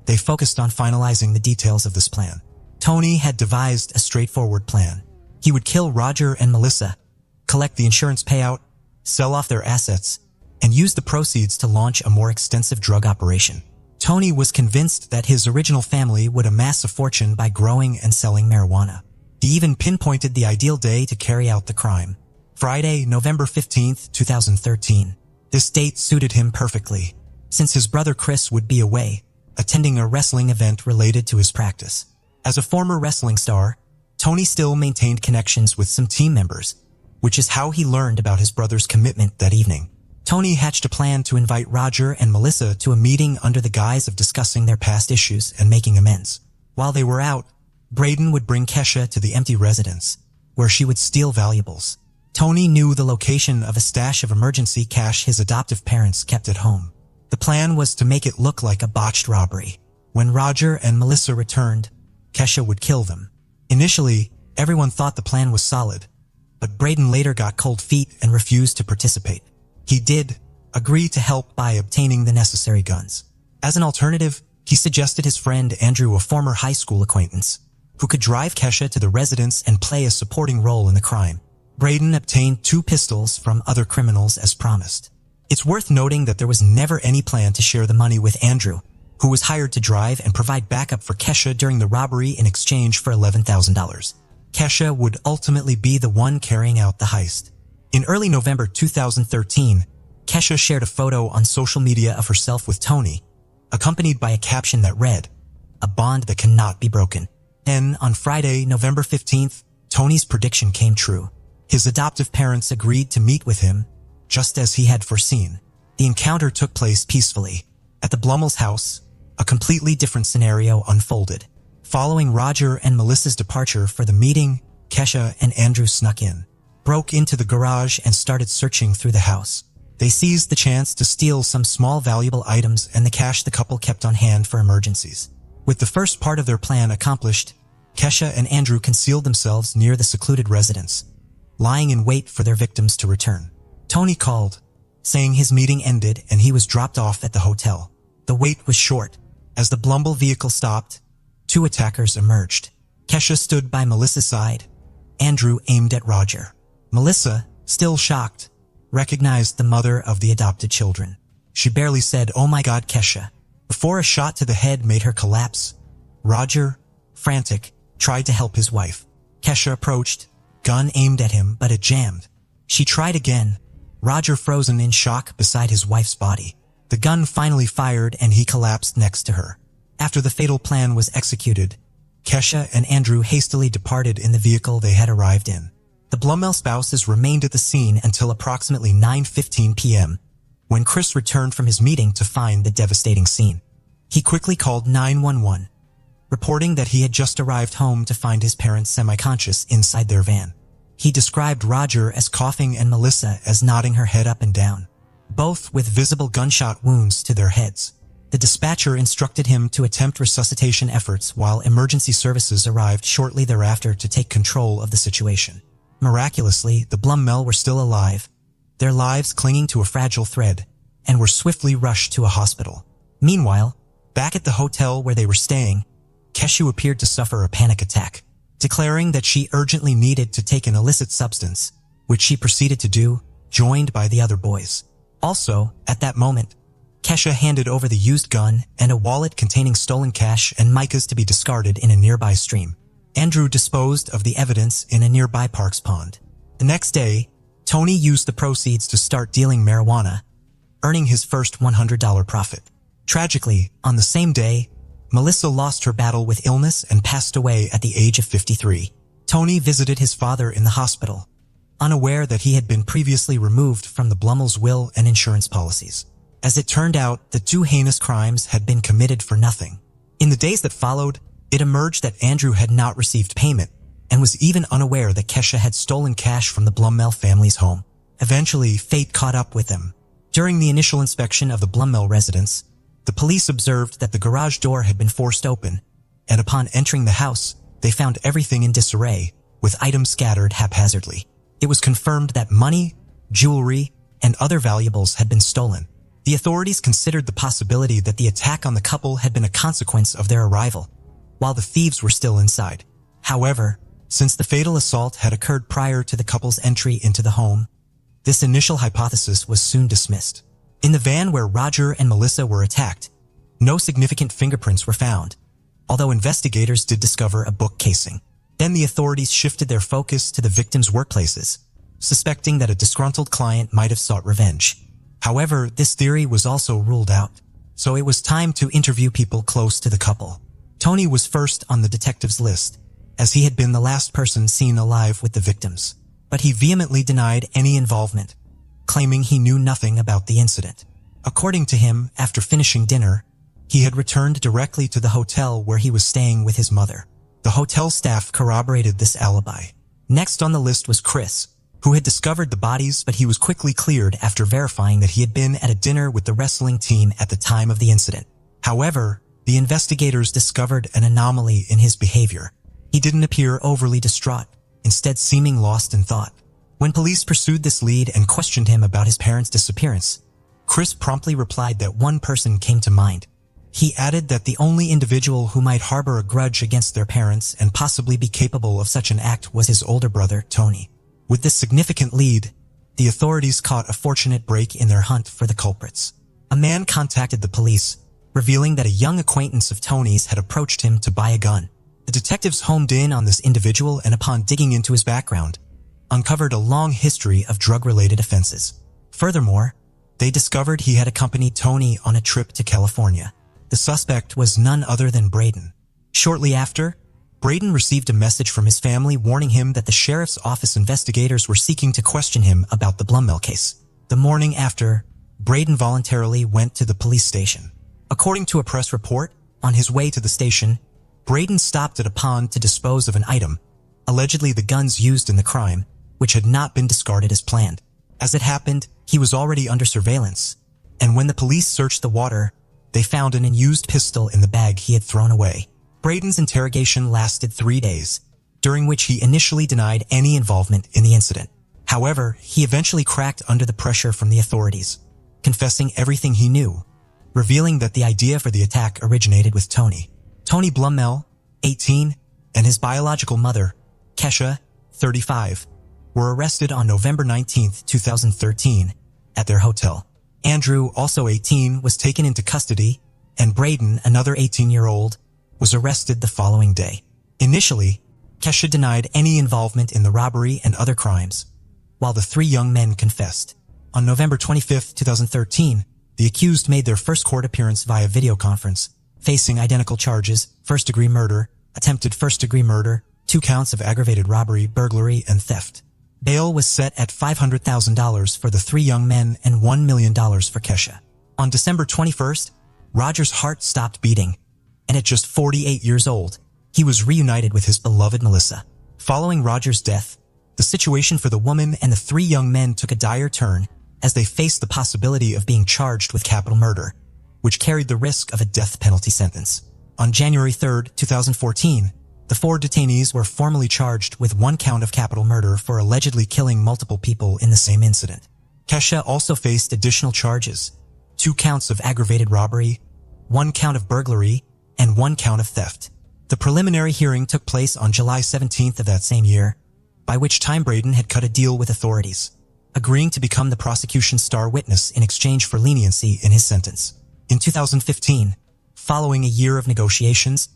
they focused on finalizing the details of this plan. Tony had devised a straightforward plan. He would kill Roger and Melissa, collect the insurance payout, sell off their assets, and use the proceeds to launch a more extensive drug operation. Tony was convinced that his original family would amass a fortune by growing and selling marijuana. He even pinpointed the ideal day to carry out the crime: Friday, November 15th, 2013. This date suited him perfectly, since his brother Chris would be away, attending a wrestling event related to his practice. As a former wrestling star, Tony still maintained connections with some team members, which is how he learned about his brother's commitment that evening. Tony hatched a plan to invite Roger and Melissa to a meeting under the guise of discussing their past issues and making amends. While they were out, Braden would bring Kesha to the empty residence, where she would steal valuables. Tony knew the location of a stash of emergency cash his adoptive parents kept at home. The plan was to make it look like a botched robbery. When Roger and Melissa returned, Kesha would kill them. Initially, everyone thought the plan was solid, but Braden later got cold feet and refused to participate. He did agree to help by obtaining the necessary guns. As an alternative, he suggested his friend Andrew, a former high school acquaintance, who could drive Kesha to the residence and play a supporting role in the crime. Braden obtained 2 pistols from other criminals as promised. It's worth noting that there was never any plan to share the money with Andrew, who was hired to drive and provide backup for Kesha during the robbery in exchange for $11,000. Kesha would ultimately be the one carrying out the heist. In early November 2013, Kesha shared a photo on social media of herself with Tony, accompanied by a caption that read, "A bond that cannot be broken." Then, on Friday, November 15th, Tony's prediction came true. His adoptive parents agreed to meet with him, just as he had foreseen. The encounter took place peacefully. At the Blummel's house, a completely different scenario unfolded. Following Roger and Melissa's departure for the meeting, Kesha and Andrew snuck in, broke into the garage and started searching through the house. They seized the chance to steal some small valuable items and the cash the couple kept on hand for emergencies. With the first part of their plan accomplished, Kesha and Andrew concealed themselves near the secluded residence, lying in wait for their victims to return. Tony called, saying his meeting ended and he was dropped off at the hotel. The wait was short. As the Blummel vehicle stopped, 2 attackers emerged. Kesha stood by Melissa's side. Andrew aimed at Roger. Melissa, still shocked, recognized the mother of the adopted children. She barely said, "Oh my God, Kesha," before a shot to the head made her collapse. Roger, frantic, tried to help his wife. Kesha approached, gun aimed at him, but it jammed. She tried again, Roger frozen in shock beside his wife's body. The gun finally fired and he collapsed next to her. After the fatal plan was executed, Kesha and Andrew hastily departed in the vehicle they had arrived in. The Blummel spouses remained at the scene until approximately 9:15 p.m., when Chris returned from his meeting to find the devastating scene. He quickly called 911, reporting that he had just arrived home to find his parents semi-conscious inside their van. He described Roger as coughing and Melissa as nodding her head up and down, both with visible gunshot wounds to their heads. The dispatcher instructed him to attempt resuscitation efforts while emergency services arrived shortly thereafter to take control of the situation. Miraculously, the Blummel were still alive, their lives clinging to a fragile thread, and were swiftly rushed to a hospital. Meanwhile, back at the hotel where they were staying, Kesha appeared to suffer a panic attack, declaring that she urgently needed to take an illicit substance, which she proceeded to do, joined by the other boys. Also, at that moment, Kesha handed over the used gun and a wallet containing stolen cash and micas to be discarded in a nearby stream. Andrew disposed of the evidence in a nearby park's pond. The next day, Tony used the proceeds to start dealing marijuana, earning his first $100 profit. Tragically, on the same day, Melissa lost her battle with illness and passed away at the age of 53. Tony visited his father in the hospital, unaware that he had been previously removed from the Blummel's will and insurance policies. As it turned out, the 2 heinous crimes had been committed for nothing. In the days that followed, it emerged that Andrew had not received payment and was even unaware that Kesha had stolen cash from the Blummel family's home. Eventually, fate caught up with them. During the initial inspection of the Blummel residence, the police observed that the garage door had been forced open, and upon entering the house, they found everything in disarray, with items scattered haphazardly. It was confirmed that money, jewelry, and other valuables had been stolen. The authorities considered the possibility that the attack on the couple had been a consequence of their arrival, while the thieves were still inside. However, since the fatal assault had occurred prior to the couple's entry into the home, this initial hypothesis was soon dismissed. In the van where Roger and Melissa were attacked, no significant fingerprints were found, although investigators did discover a book casing. Then the authorities shifted their focus to the victims' workplaces, suspecting that a disgruntled client might have sought revenge. However, this theory was also ruled out, so it was time to interview people close to the couple. Tony was first on the detective's list, as he had been the last person seen alive with the victims, but he vehemently denied any involvement, claiming he knew nothing about the incident. According to him, after finishing dinner, he had returned directly to the hotel where he was staying with his mother. The hotel staff corroborated this alibi, Next on the list was Chris, who had discovered the bodies, but he was quickly cleared after verifying that he had been at a dinner with the wrestling team at the time of the incident. However, the investigators discovered an anomaly in his behavior. He didn't appear overly distraught, instead seeming lost in thought. When police pursued this lead and questioned him about his parents' disappearance, Chris promptly replied that one person came to mind. He added that the only individual who might harbor a grudge against their parents and possibly be capable of such an act was his older brother, Tony. With this significant lead, the authorities caught a fortunate break in their hunt for the culprits. A man contacted the police, revealing that a young acquaintance of Tony's had approached him to buy a gun. The detectives homed in on this individual and, upon digging into his background, uncovered a long history of drug-related offenses. Furthermore, they discovered he had accompanied Tony on a trip to California. The suspect was none other than Braden. Shortly after, Braden received a message from his family warning him that the sheriff's office investigators were seeking to question him about the Blummel case. The morning after, Braden voluntarily went to the police station. According to a press report, on his way to the station, Braden stopped at a pond to dispose of an item, allegedly the guns used in the crime, which had not been discarded as planned. As it happened, he was already under surveillance, and when the police searched the water, they found an unused pistol in the bag he had thrown away. Braden's interrogation lasted 3 days, during which he initially denied any involvement in the incident. However, he eventually cracked under the pressure from the authorities, confessing everything he knew, revealing that the idea for the attack originated with Tony. Tony Blummel, 18, and his biological mother, Kesha, 35, were arrested on November 19, 2013, at their hotel. Andrew, also 18, was taken into custody, and Braden, another 18-year-old, was arrested the following day. Initially, Kesha denied any involvement in the robbery and other crimes, while the 3 young men confessed. On November 25, 2013, the accused made their first court appearance via video conference, facing identical charges: first-degree murder, attempted first-degree murder, 2 counts of aggravated robbery, burglary, and theft. Bail was set at $500,000 for the 3 young men and $1 million for Kesha. On December 21st, Roger's heart stopped beating, and at just 48 years old, he was reunited with his beloved Melissa. Following Roger's death, the situation for the woman and the 3 young men took a dire turn as they faced the possibility of being charged with capital murder, which carried the risk of a death penalty sentence. On January 3, 2014, the 4 detainees were formally charged with 1 count of capital murder for allegedly killing multiple people in the same incident. Kesha also faced additional charges: 2 counts of aggravated robbery, 1 count of burglary, and 1 count of theft. The preliminary hearing took place on July 17th of that same year, by which time Braden had cut a deal with authorities, agreeing to become the prosecution's star witness in exchange for leniency in his sentence. In 2015, following a year of negotiations,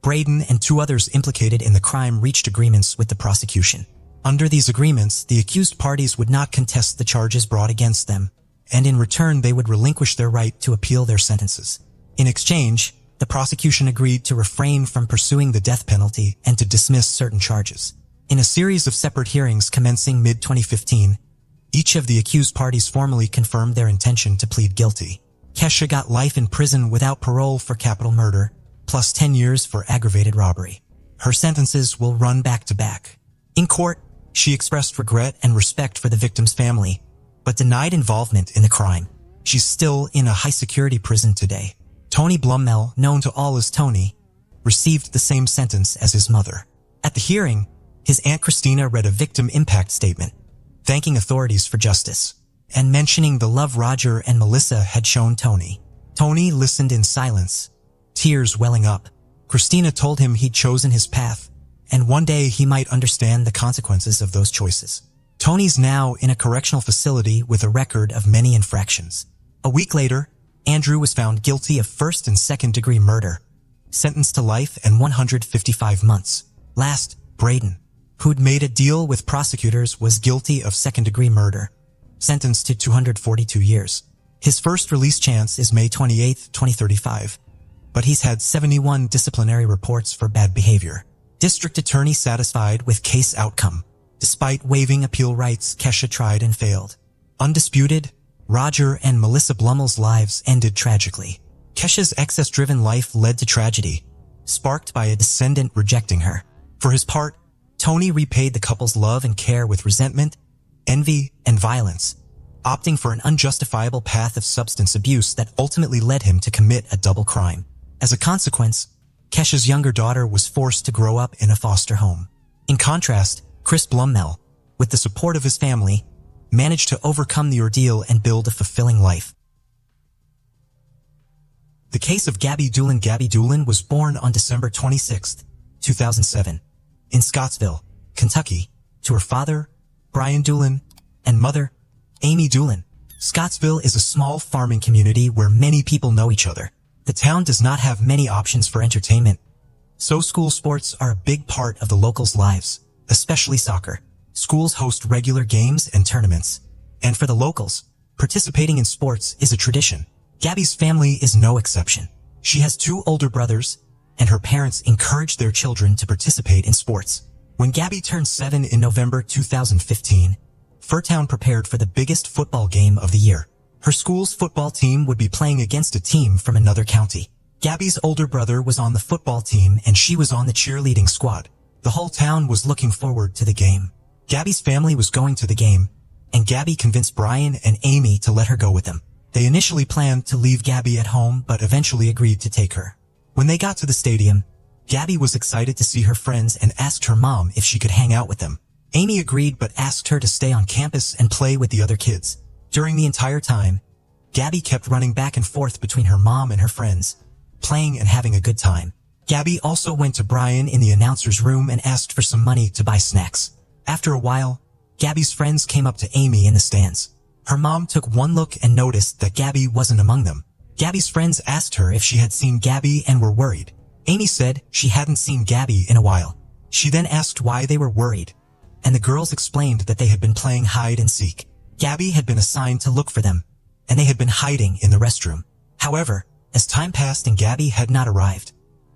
Braden and 2 others implicated in the crime reached agreements with the prosecution. Under these agreements, the accused parties would not contest the charges brought against them, and in return they would relinquish their right to appeal their sentences. In exchange, the prosecution agreed to refrain from pursuing the death penalty and to dismiss certain charges. In a series of separate hearings commencing mid-2015, each of the accused parties formally confirmed their intention to plead guilty. Kesha got life in prison without parole for capital murder, plus 10 years for aggravated robbery. Her sentences will run back to back. In court, she expressed regret and respect for the victim's family, but denied involvement in the crime. She's still in a high-security prison today. Tony Blummel, known to all as Tony, received the same sentence as his mother. At the hearing, his Aunt Christina read a victim impact statement, thanking authorities for justice, and mentioning the love Roger and Melissa had shown Tony. Tony listened in silence, tears welling up. Christina told him he'd chosen his path, and one day he might understand the consequences of those choices. Tony's now in a correctional facility with a record of many infractions. A week later, Andrew was found guilty of first and second-degree murder, sentenced to life and 155 months. Last, Braden, who'd made a deal with prosecutors, was guilty of second-degree murder, sentenced to 242 years. His first release chance is May 28, 2035, but he's had 71 disciplinary reports for bad behavior. District Attorney satisfied with case outcome. Despite waiving appeal rights, Kesha tried and failed. Undisputed, Roger and Melissa Blummel's lives ended tragically. Kesha's excess-driven life led to tragedy, sparked by a descendant rejecting her. For his part, Tony repaid the couple's love and care with resentment, envy, and violence, opting for an unjustifiable path of substance abuse that ultimately led him to commit a double crime. As a consequence, Kesha's younger daughter was forced to grow up in a foster home. In contrast, Chris Blumell, with the support of his family, managed to overcome the ordeal and build a fulfilling life. The case of Gabby Doolin. Gabby Doolin was born on December 26, 2007, in Scottsville, Kentucky, to her father, Brian Doolin, and mother, Amy Doolin. Scottsville is a small farming community where many people know each other. The town does not have many options for entertainment, so school sports are a big part of the locals' lives, especially soccer. Schools host regular games and tournaments, and for the locals, participating in sports is a tradition. Gabby's family is no exception. She has 2 older brothers, and her parents encourage their children to participate in sports. When Gabby turned 7 in November 2015, Furtown prepared for the biggest football game of the year. Her school's football team would be playing against a team from another county. Gabby's older brother was on the football team and she was on the cheerleading squad. The whole town was looking forward to the game. Gabby's family was going to the game, and Gabby convinced Brian and Amy to let her go with them. They initially planned to leave Gabby at home but eventually agreed to take her. When they got to the stadium, Gabby was excited to see her friends and asked her mom if she could hang out with them. Amy agreed but asked her to stay on campus and play with the other kids. During the entire time, Gabby kept running back and forth between her mom and her friends, playing and having a good time. Gabby also went to Brian in the announcer's room and asked for some money to buy snacks. After a while, Gabby's friends came up to Amy in the stands. Her mom took one look and noticed that Gabby wasn't among them. Gabby's friends asked her if she had seen Gabby and were worried. Amy said she hadn't seen Gabby in a while. She then asked why they were worried, and the girls explained that they had been playing hide and seek. Gabby had been assigned to look for them, and they had been hiding in the restroom. However, as time passed and Gabby had not arrived,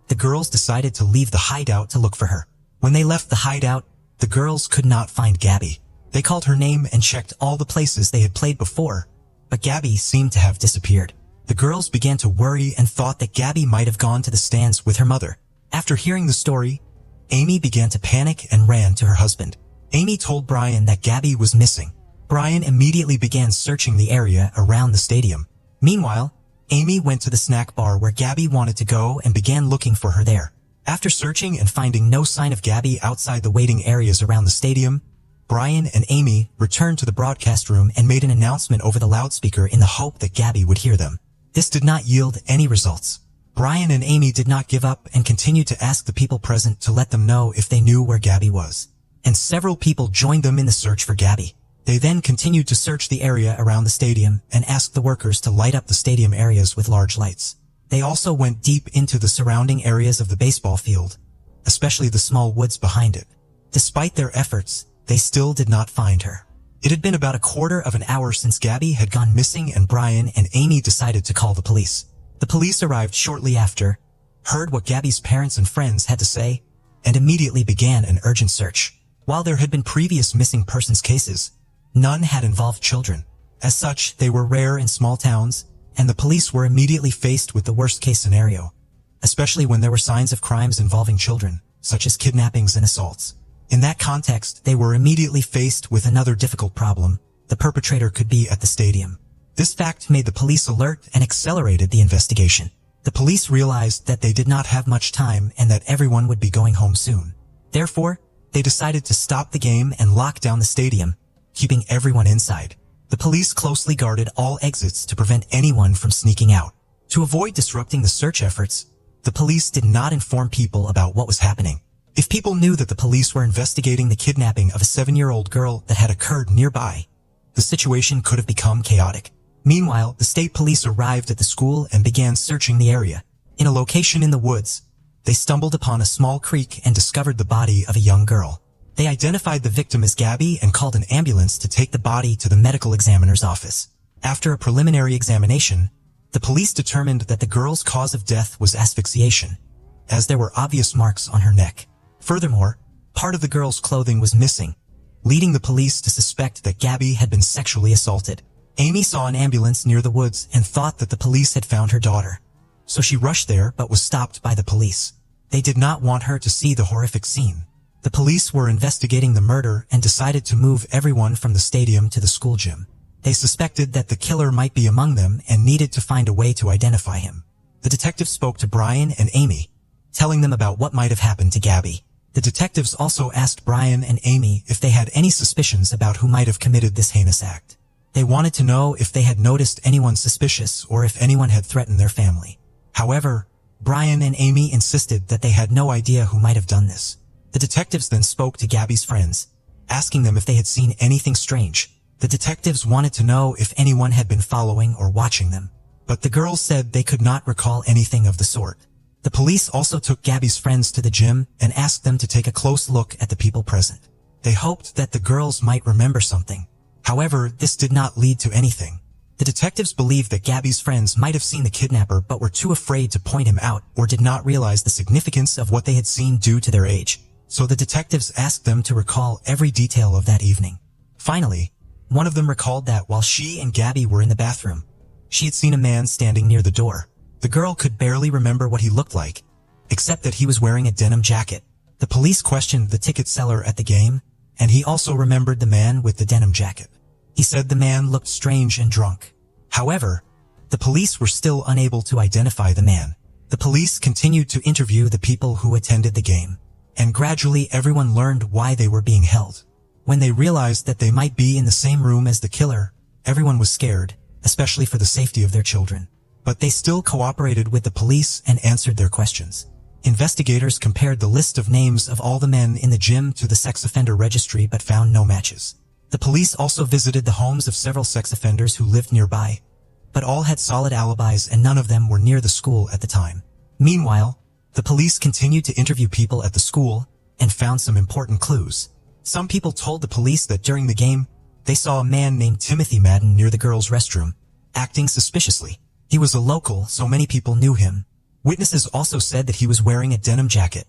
the girls decided to leave the hideout to look for her. When they left the hideout, the girls could not find Gabby. They called her name and checked all the places they had played before, but Gabby seemed to have disappeared. The girls began to worry and thought that Gabby might have gone to the stands with her mother. After hearing the story, Amy began to panic and ran to her husband. Amy told Brian that Gabby was missing. Brian immediately began searching the area around the stadium. Meanwhile, Amy went to the snack bar where Gabby wanted to go and began looking for her there. After searching and finding no sign of Gabby outside the waiting areas around the stadium, Brian and Amy returned to the broadcast room and made an announcement over the loudspeaker in the hope that Gabby would hear them. This did not yield any results. Brian and Amy did not give up and continued to ask the people present to let them know if they knew where Gabby was. And several people joined them in the search for Gabby. They then continued to search the area around the stadium and asked the workers to light up the stadium areas with large lights. They also went deep into the surrounding areas of the baseball field, especially the small woods behind it. Despite their efforts, they still did not find her. It had been about a quarter of an hour since Gabby had gone missing and Brian and Amy decided to call the police. The police arrived shortly after, heard what Gabby's parents and friends had to say, and immediately began an urgent search. While there had been previous missing persons cases, none had involved children. As such, they were rare in small towns, and the police were immediately faced with the worst-case scenario, especially when there were signs of crimes involving children, such as kidnappings and assaults. In that context, they were immediately faced with another difficult problem. The perpetrator could be at the stadium. This fact made the police alert and accelerated the investigation. The police realized that they did not have much time and that everyone would be going home soon. Therefore, they decided to stop the game and lock down the stadium, keeping everyone inside. The police closely guarded all exits to prevent anyone from sneaking out. To avoid disrupting the search efforts, the police did not inform people about what was happening. If people knew that the police were investigating the kidnapping of a 7-year-old girl that had occurred nearby, the situation could have become chaotic. Meanwhile, the state police arrived at the school and began searching the area. In a location in the woods, they stumbled upon a small creek and discovered the body of a young girl. They identified the victim as Gabby and called an ambulance to take the body to the medical examiner's office. After a preliminary examination, the police determined that the girl's cause of death was asphyxiation, as there were obvious marks on her neck. Furthermore, part of the girl's clothing was missing, leading the police to suspect that Gabby had been sexually assaulted. Amy saw an ambulance near the woods and thought that the police had found her daughter, so she rushed there but was stopped by the police. They did not want her to see the horrific scene. The The police were investigating the murder and decided to move everyone from the stadium to the school gym. They suspected that the killer might be among them and needed to find a way to identify him. The detectives spoke to Brian and Amy, telling them about what might have happened to Gabby. The detectives also asked Brian and Amy if they had any suspicions about who might have committed this heinous act. They wanted to know if they had noticed anyone suspicious or if anyone had threatened their family. However, Brian and Amy insisted that they had no idea who might have done this. The detectives then spoke to Gabby's friends, asking them if they had seen anything strange. The detectives wanted to know if anyone had been following or watching them, but the girls said they could not recall anything of the sort. The police also took Gabby's friends to the gym and asked them to take a close look at the people present. They hoped that the girls might remember something. However, this did not lead to anything. The detectives believed that Gabby's friends might have seen the kidnapper but were too afraid to point him out or did not realize the significance of what they had seen due to their age. So the detectives asked them to recall every detail of that evening. Finally, one of them recalled that while she and Gabby were in the bathroom, she had seen a man standing near the door. The girl could barely remember what he looked like, except that he was wearing a denim jacket. The police questioned the ticket seller at the game, and he also remembered the man with the denim jacket. He said the man looked strange and drunk. However, the police were still unable to identify the man. The police continued to interview the people who attended the game, and gradually everyone learned why they were being held. When they realized that they might be in the same room as the killer, everyone was scared, especially for the safety of their children. But they still cooperated with the police and answered their questions. Investigators compared the list of names of all the men in the gym to the sex offender registry but found no matches. The police also visited the homes of several sex offenders who lived nearby, but all had solid alibis and none of them were near the school at the time. Meanwhile, the police continued to interview people at the school and found some important clues. Some people told the police that during the game, they saw a man named Timothy Madden near the girls' restroom, acting suspiciously. He was a local, so many people knew him. Witnesses also said that he was wearing a denim jacket,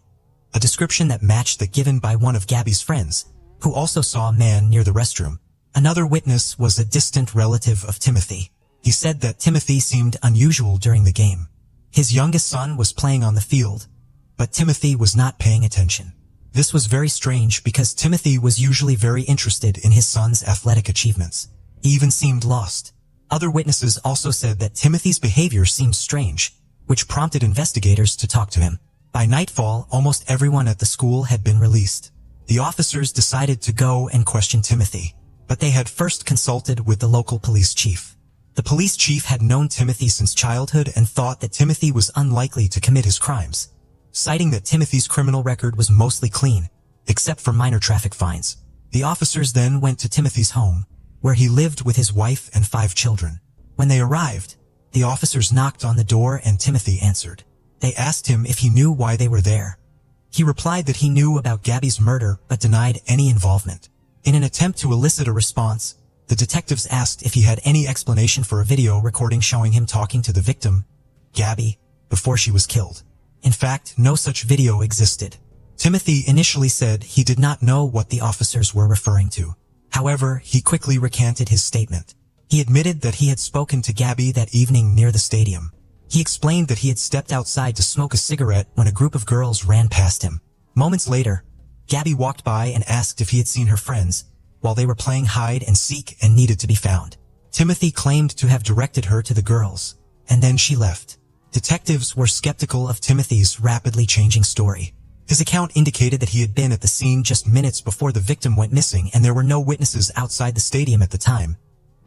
a description that matched that given by one of Gabby's friends, who also saw a man near the restroom. Another witness was a distant relative of Timothy. He said that Timothy seemed unusual during the game. His youngest son was playing on the field, but Timothy was not paying attention. This was very strange because Timothy was usually very interested in his son's athletic achievements. He even seemed lost. Other witnesses also said that Timothy's behavior seemed strange, which prompted investigators to talk to him. By nightfall, almost everyone at the school had been released. The officers decided to go and question Timothy, but they had first consulted with the local police chief. The police chief had known Timothy since childhood and thought that Timothy was unlikely to commit his crimes, citing that Timothy's criminal record was mostly clean, except for minor traffic fines. The officers then went to Timothy's home, where he lived with his wife and 5 children. When they arrived, the officers knocked on the door and Timothy answered. They asked him if he knew why they were there. He replied that he knew about Gabby's murder but denied any involvement. In an attempt to elicit a response, the detectives asked if he had any explanation for a video recording showing him talking to the victim, Gabby, before she was killed. In fact, no such video existed. Timothy initially said he did not know what the officers were referring to. However, he quickly recanted his statement. He admitted that he had spoken to Gabby that evening near the stadium. He explained that he had stepped outside to smoke a cigarette when a group of girls ran past him. Moments later, Gabby walked by and asked if he had seen her friends, while they were playing hide and seek and needed to be found. Timothy claimed to have directed her to the girls, and then she left. Detectives were skeptical of Timothy's rapidly changing story. His account indicated that he had been at the scene just minutes before the victim went missing and there were no witnesses outside the stadium at the time,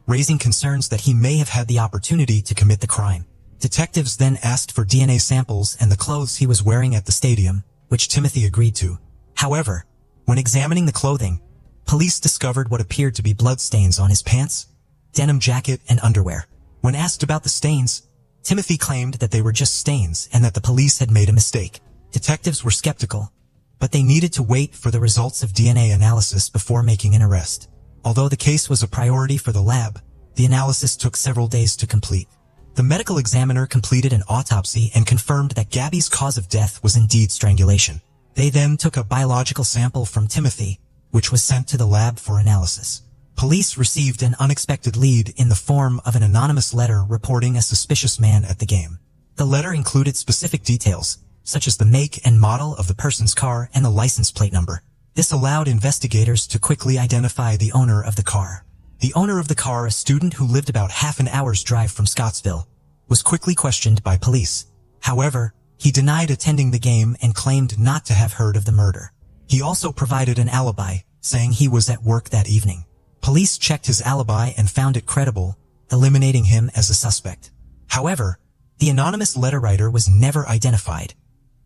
raising concerns that he may have had the opportunity to commit the crime. Detectives then asked for DNA samples and the clothes he was wearing at the stadium, which Timothy agreed to. However, when examining the clothing, police discovered what appeared to be blood stains on his pants, denim jacket, and underwear. When asked about the stains, Timothy claimed that they were just stains and that the police had made a mistake. Detectives were skeptical, but they needed to wait for the results of DNA analysis before making an arrest. Although the case was a priority for the lab, the analysis took several days to complete. The medical examiner completed an autopsy and confirmed that Gabby's cause of death was indeed strangulation. They then took a biological sample from Timothy, which was sent to the lab for analysis. Police received an unexpected lead in the form of an anonymous letter reporting a suspicious man at the game. The letter included specific details, such as the make and model of the person's car and the license plate number. This allowed investigators to quickly identify the owner of the car. The owner of the car, a student who lived about half an hour's drive from Scottsville, was quickly questioned by police. However, he denied attending the game and claimed not to have heard of the murder. He also provided an alibi, saying he was at work that evening. Police checked his alibi and found it credible, eliminating him as a suspect. However, the anonymous letter writer was never identified,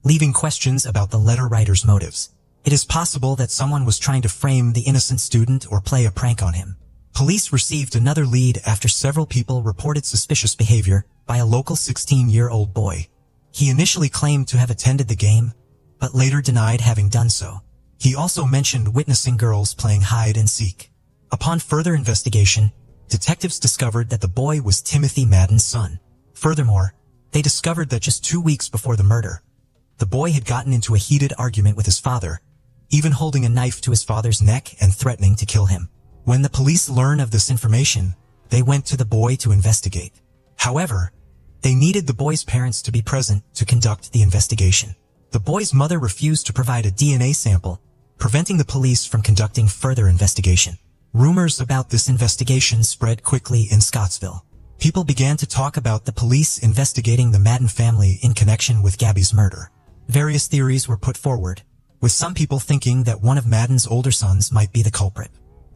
leaving questions about the letter writer's motives. It is possible that someone was trying to frame the innocent student or play a prank on him. Police received another lead after several people reported suspicious behavior by a local 16-year-old boy. He initially claimed to have attended the game, but later denied having done so. He also mentioned witnessing girls playing hide and seek. Upon further investigation, detectives discovered that the boy was Timothy Madden's son. Furthermore, they discovered that just 2 weeks before the murder, the boy had gotten into a heated argument with his father, even holding a knife to his father's neck and threatening to kill him. When the police learned of this information, they went to the boy to investigate. However, they needed the boy's parents to be present to conduct the investigation. The boy's mother refused to provide a DNA sample, preventing the police from conducting further investigation. Rumors about this investigation spread quickly in Scottsville. People began to talk about the police investigating the Madden family in connection with Gabby's murder. Various theories were put forward, with some people thinking that one of Madden's older sons might be the culprit.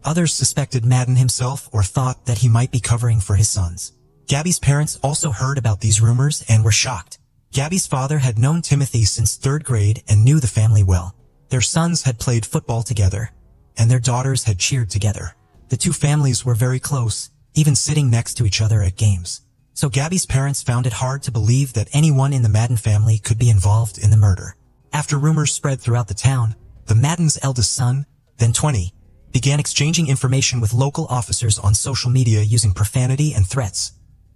Others suspected Madden himself or thought that he might be covering for his sons. Gabby's parents also heard about these rumors and were shocked. Gabby's father had known Timothy since 3rd grade and knew the family well. Their sons had played football together, and their daughters had cheered together. The two families were very close, even sitting next to each other at games. So Gabby's parents found it hard to believe that anyone in the Madden family could be involved in the murder. After rumors spread throughout the town, the Madden's eldest son, then 20, began exchanging information with local officers on social media using profanity and threats,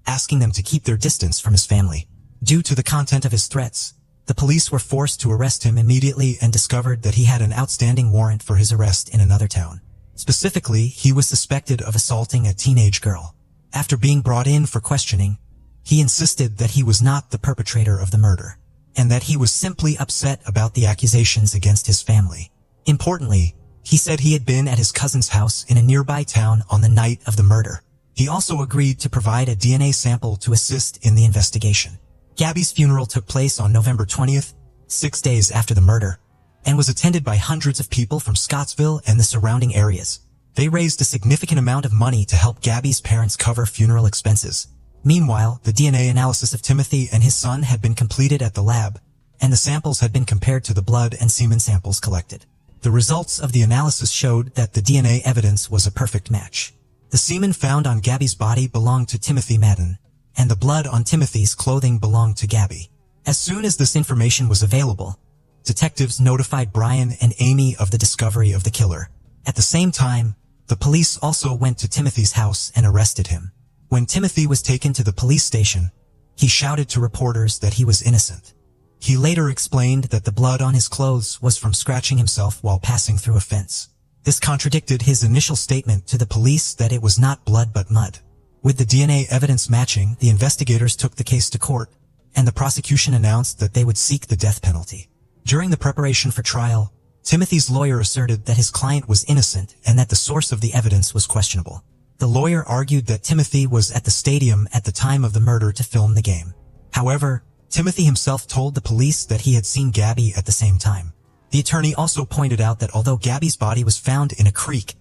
asking them to keep their distance from his family. Due to the content of his threats, the police were forced to arrest him immediately and discovered that he had an outstanding warrant for his arrest in another town. Specifically, he was suspected of assaulting a teenage girl. After being brought in for questioning, he insisted that he was not the perpetrator of the murder, and that he was simply upset about the accusations against his family. Importantly, he said he had been at his cousin's house in a nearby town on the night of the murder. He also agreed to provide a DNA sample to assist in the investigation. Gabby's funeral took place on November 20th, 6 days after the murder, and was attended by hundreds of people from Scottsville and the surrounding areas. They raised a significant amount of money to help Gabby's parents cover funeral expenses. Meanwhile, the DNA analysis of Timothy and his son had been completed at the lab, and the samples had been compared to the blood and semen samples collected. The results of the analysis showed that the DNA evidence was a perfect match. The semen found on Gabby's body belonged to Timothy Madden, and the blood on Timothy's clothing belonged to Gabby. As soon as this information was available, detectives notified Brian and Amy of the discovery of the killer. At the same time, the police also went to Timothy's house and arrested him. When Timothy was taken to the police station, he shouted to reporters that he was innocent. He later explained that the blood on his clothes was from scratching himself while passing through a fence. This contradicted his initial statement to the police that it was not blood but mud. With the DNA evidence matching, the investigators took the case to court, and the prosecution announced that they would seek the death penalty. During the preparation for trial, Timothy's lawyer asserted that his client was innocent and that the source of the evidence was questionable. The lawyer argued that Timothy was at the stadium at the time of the murder to film the game. However, Timothy himself told the police that he had seen Gabby at the same time. The attorney also pointed out that although Gabby's body was found in a creek,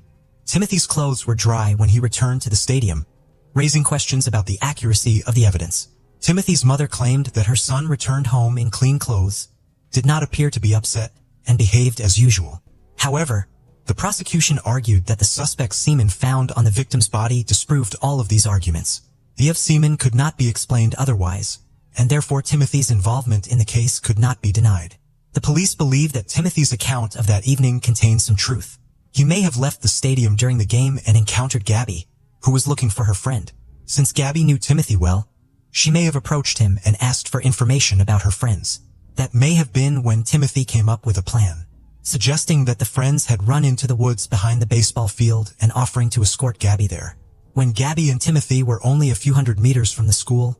Timothy's clothes were dry when he returned to the stadium, raising questions about the accuracy of the evidence. Timothy's mother claimed that her son returned home in clean clothes, did not appear to be upset, and behaved as usual. However, the prosecution argued that the suspect's semen found on the victim's body disproved all of these arguments. The of semen could not be explained otherwise, and therefore Timothy's involvement in the case could not be denied. The police believe that Timothy's account of that evening contained some truth. He may have left the stadium during the game and encountered Gabby, who was looking for her friend. Since Gabby knew Timothy well, she may have approached him and asked for information about her friends. That may have been when Timothy came up with a plan, suggesting that the friends had run into the woods behind the baseball field and offering to escort Gabby there. When Gabby and Timothy were only a few hundred meters from the school,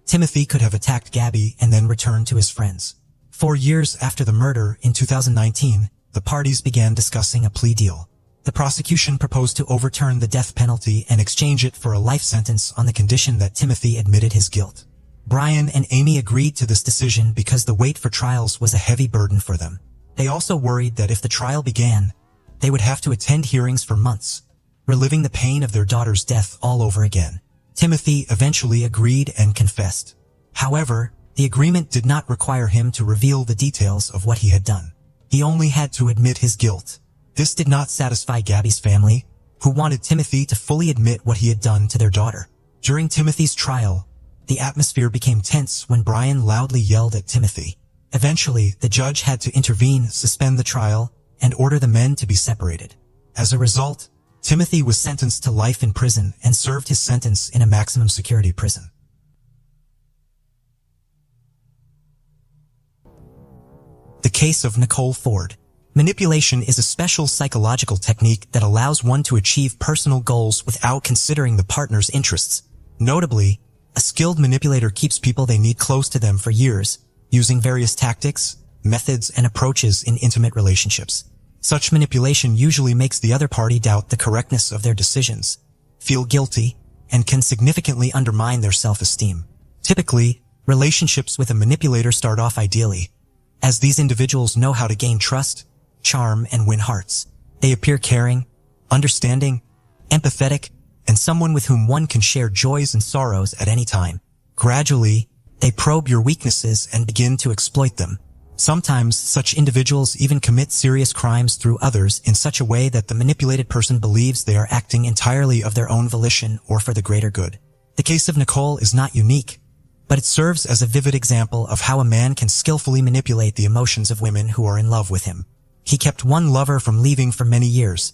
Timothy could have attacked Gabby and then returned to his friends. 4 years after the murder, in 2019, the parties began discussing a plea deal. The prosecution proposed to overturn the death penalty and exchange it for a life sentence on the condition that Timothy admitted his guilt. Brian and Amy agreed to this decision because the wait for trials was a heavy burden for them. They also worried that if the trial began, they would have to attend hearings for months, reliving the pain of their daughter's death all over again. Timothy eventually agreed and confessed. However, the agreement did not require him to reveal the details of what he had done. He only had to admit his guilt. This did not satisfy Gabby's family, who wanted Timothy to fully admit what he had done to their daughter. During Timothy's trial, the atmosphere became tense when Brian loudly yelled at Timothy. Eventually, the judge had to intervene, suspend the trial, and order the men to be separated. As a result, Timothy was sentenced to life in prison and served his sentence in a maximum security prison. The case of Nicole Ford. Manipulation is a special psychological technique that allows one to achieve personal goals without considering the partner's interests. Notably, a skilled manipulator keeps people they need close to them for years, using various tactics, methods, and approaches in intimate relationships. Such manipulation usually makes the other party doubt the correctness of their decisions, feel guilty, and can significantly undermine their self-esteem. Typically, relationships with a manipulator start off ideally, as these individuals know how to gain trust, charm, and win hearts. They appear caring, understanding, empathetic, and someone with whom one can share joys and sorrows at any time. Gradually, they probe your weaknesses and begin to exploit them. Sometimes, such individuals even commit serious crimes through others in such a way that the manipulated person believes they are acting entirely of their own volition or for the greater good. The case of Nicole is not unique, but it serves as a vivid example of how a man can skillfully manipulate the emotions of women who are in love with him. He kept one lover from leaving for many years,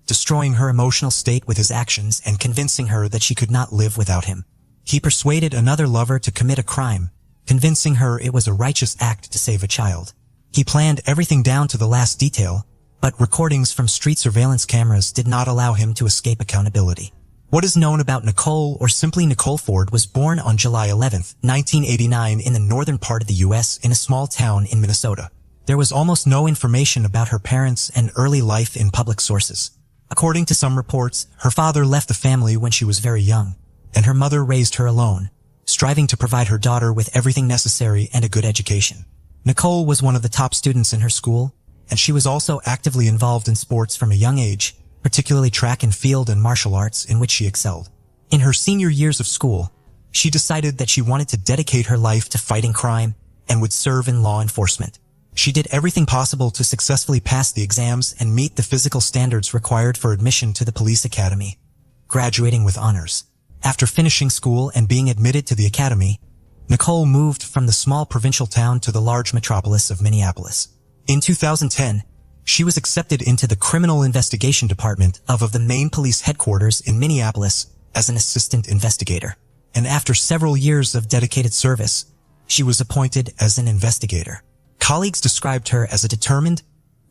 destroying her emotional state with his actions and convincing her that she could not live without him. He persuaded another lover to commit a crime, convincing her it was a righteous act to save a child. He planned everything down to the last detail, but recordings from street surveillance cameras did not allow him to escape accountability. What is known about Nicole, or simply Nicole Ford, was born on July 11, 1989 in the northern part of the U.S. in a small town in Minnesota. There was almost no information about her parents and early life in public sources. According to some reports, her father left the family when she was very young, and her mother raised her alone, striving to provide her daughter with everything necessary and a good education. Nicole was one of the top students in her school, and she was also actively involved in sports from a young age, particularly track and field and martial arts, in which she excelled. In her senior years of school, she decided that she wanted to dedicate her life to fighting crime and would serve in law enforcement. She did everything possible to successfully pass the exams and meet the physical standards required for admission to the police academy, graduating with honors. After finishing school and being admitted to the academy, Nicole moved from the small provincial town to the large metropolis of Minneapolis. In 2010, she was accepted into the Criminal Investigation Department of the main police headquarters in Minneapolis as an assistant investigator. And after several years of dedicated service, she was appointed as an investigator. Colleagues described her as a determined,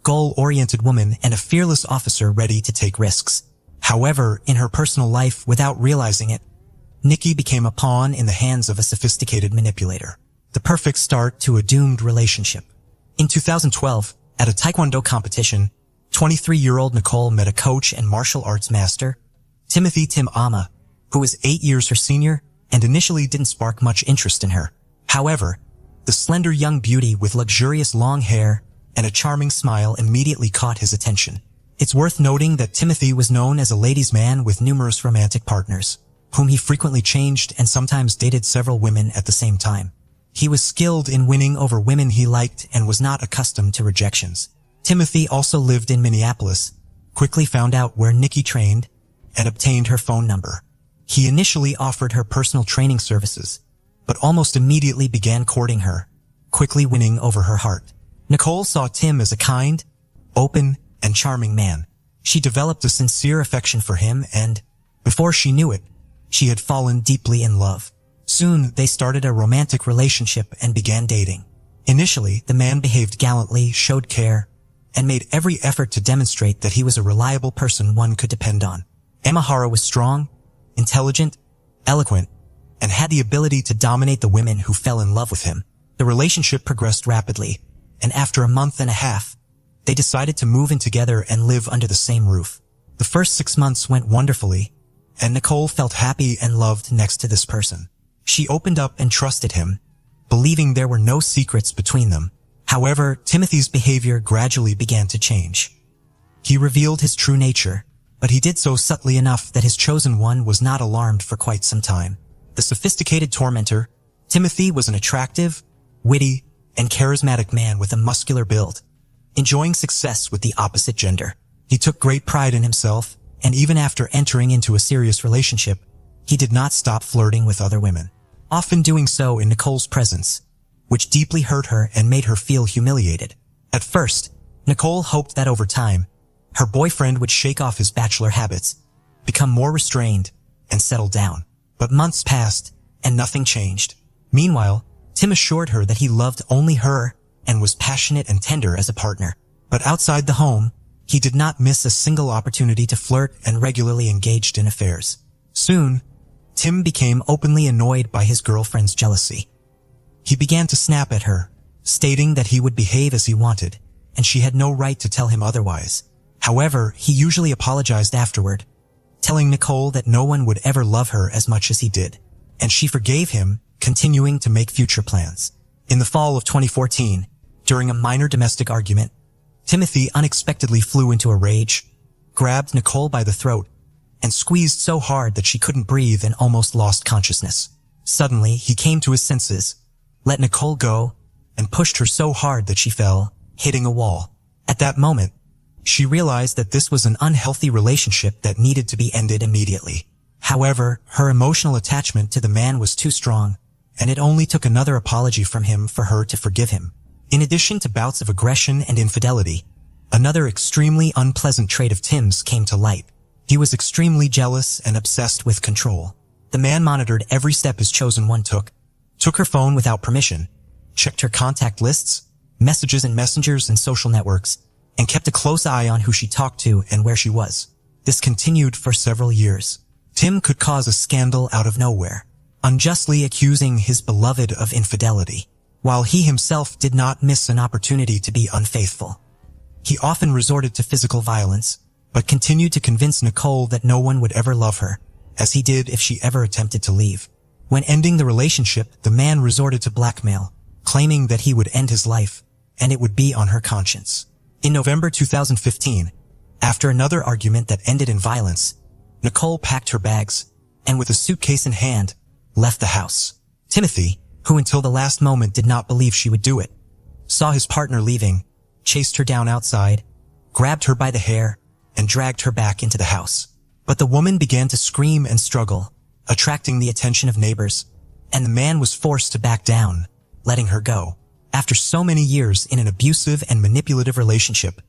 goal-oriented woman and a fearless officer ready to take risks. However, in her personal life, without realizing it, Nikki became a pawn in the hands of a sophisticated manipulator. The perfect start to a doomed relationship. In 2012, at a Taekwondo competition, 23-year-old Nicole met a coach and martial arts master, Timothy Tim Ama, who was 8 years her senior and initially didn't spark much interest in her. However, the slender young beauty with luxurious long hair and a charming smile immediately caught his attention. It's worth noting that Timothy was known as a ladies' man with numerous romantic partners, whom he frequently changed and sometimes dated several women at the same time. He was skilled in winning over women he liked and was not accustomed to rejections. Timothy also lived in Minneapolis, quickly found out where Nikki trained, and obtained her phone number. He initially offered her personal training services, but almost immediately began courting her, quickly winning over her heart. Nicole saw Tim as a kind, open, and charming man. She developed a sincere affection for him and, before she knew it, she had fallen deeply in love. Soon, they started a romantic relationship and began dating. Initially, the man behaved gallantly, showed care, and made every effort to demonstrate that he was a reliable person one could depend on. Imahara was strong, intelligent, eloquent, and had the ability to dominate the women who fell in love with him. The relationship progressed rapidly, and after a month and a half, They decided to move in together and live under the same roof. The first 6 months went wonderfully, and Nicole felt happy and loved next to this person. She opened up and trusted him, believing there were no secrets between them. However, Timothy's behavior gradually began to change. He revealed his true nature, but he did so subtly enough that his chosen one was not alarmed for quite some time. The sophisticated tormentor, Timothy was an attractive, witty, and charismatic man with a muscular build, enjoying success with the opposite gender. He took great pride in himself, and even after entering into a serious relationship, he did not stop flirting with other women, often doing so in Nicole's presence, which deeply hurt her and made her feel humiliated. At first, Nicole hoped that over time, her boyfriend would shake off his bachelor habits, become more restrained, and settle down. But months passed, and nothing changed. Meanwhile, Tim assured her that he loved only her and was passionate and tender as a partner. But outside the home, he did not miss a single opportunity to flirt and regularly engaged in affairs. Soon, Tim became openly annoyed by his girlfriend's jealousy. He began to snap at her, stating that he would behave as he wanted, and she had no right to tell him otherwise. However, he usually apologized afterward, telling Nicole that no one would ever love her as much as he did, and she forgave him, continuing to make future plans. In the fall of 2014, during a minor domestic argument, Timothy unexpectedly flew into a rage, grabbed Nicole by the throat, and squeezed so hard that she couldn't breathe and almost lost consciousness. Suddenly, he came to his senses, let Nicole go, and pushed her so hard that she fell, hitting a wall. At that moment, she realized that this was an unhealthy relationship that needed to be ended immediately. However, her emotional attachment to the man was too strong, and it only took another apology from him for her to forgive him. In addition to bouts of aggression and infidelity, another extremely unpleasant trait of Tim's came to light. He was extremely jealous and obsessed with control. The man monitored every step his chosen one took her phone without permission, checked her contact lists, messages in messengers and social networks, and kept a close eye on who she talked to and where she was. This continued for several years. Tim could cause a scandal out of nowhere, unjustly accusing his beloved of infidelity, while he himself did not miss an opportunity to be unfaithful. He often resorted to physical violence, but continued to convince Nicole that no one would ever love her, as he did if she ever attempted to leave. When ending the relationship, the man resorted to blackmail, claiming that he would end his life, and it would be on her conscience. In November 2015, after another argument that ended in violence, Nicole packed her bags, and with a suitcase in hand, left the house. Timothy, who until the last moment did not believe she would do it, saw his partner leaving, chased her down outside, grabbed her by the hair, and dragged her back into the house. But the woman began to scream and struggle, attracting the attention of neighbors, and the man was forced to back down, letting her go. After so many years in an abusive and manipulative relationship,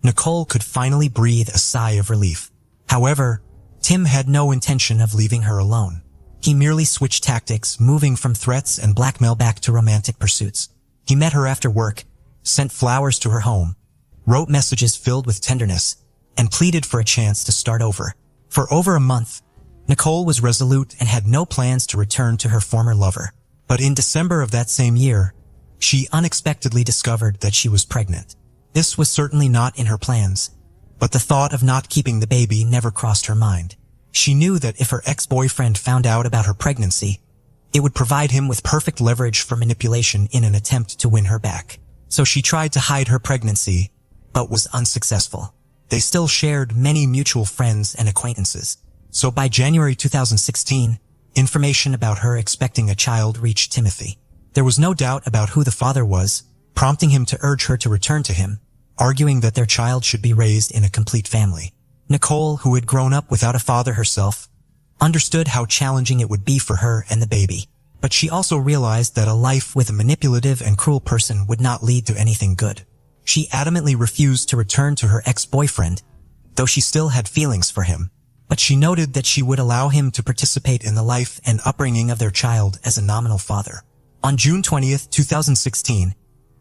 Nicole could finally breathe a sigh of relief. However, Tim had no intention of leaving her alone. He merely switched tactics, moving from threats and blackmail back to romantic pursuits. He met her after work, sent flowers to her home, wrote messages filled with tenderness, and pleaded for a chance to start over. For over a month, Nicole was resolute and had no plans to return to her former lover. But in December of that same year, she unexpectedly discovered that she was pregnant. This was certainly not in her plans, but the thought of not keeping the baby never crossed her mind. She knew that if her ex-boyfriend found out about her pregnancy, it would provide him with perfect leverage for manipulation in an attempt to win her back. So she tried to hide her pregnancy, but was unsuccessful. They still shared many mutual friends and acquaintances. So by January 2016, information about her expecting a child reached Timothy. There was no doubt about who the father was, prompting him to urge her to return to him, arguing that their child should be raised in a complete family. Nicole, who had grown up without a father herself, understood how challenging it would be for her and the baby. But she also realized that a life with a manipulative and cruel person would not lead to anything good. She adamantly refused to return to her ex-boyfriend, though she still had feelings for him. But she noted that she would allow him to participate in the life and upbringing of their child as a nominal father. On June 20th, 2016,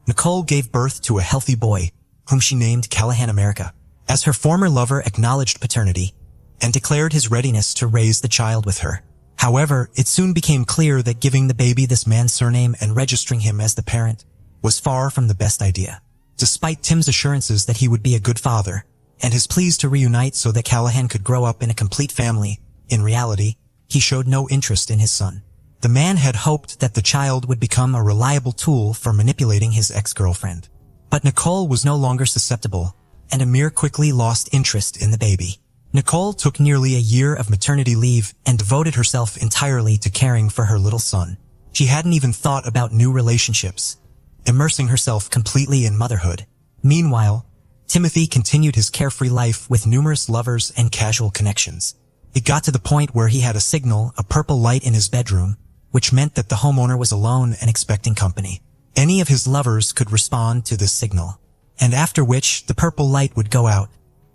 Nicole gave birth to a healthy boy, whom she named Callahan America, as her former lover acknowledged paternity and declared his readiness to raise the child with her. However, it soon became clear that giving the baby this man's surname and registering him as the parent was far from the best idea. Despite Tim's assurances that he would be a good father, and his pleas to reunite so that Callahan could grow up in a complete family, in reality, he showed no interest in his son. The man had hoped that the child would become a reliable tool for manipulating his ex-girlfriend. But Nicole was no longer susceptible, and Amir quickly lost interest in the baby. Nicole took nearly a year of maternity leave and devoted herself entirely to caring for her little son. She hadn't even thought about new relationships, immersing herself completely in motherhood. Meanwhile, Timothy continued his carefree life with numerous lovers and casual connections. It got to the point where he had a signal, a purple light in his bedroom, which meant that the homeowner was alone and expecting company. Any of his lovers could respond to this signal, and after which the purple light would go out,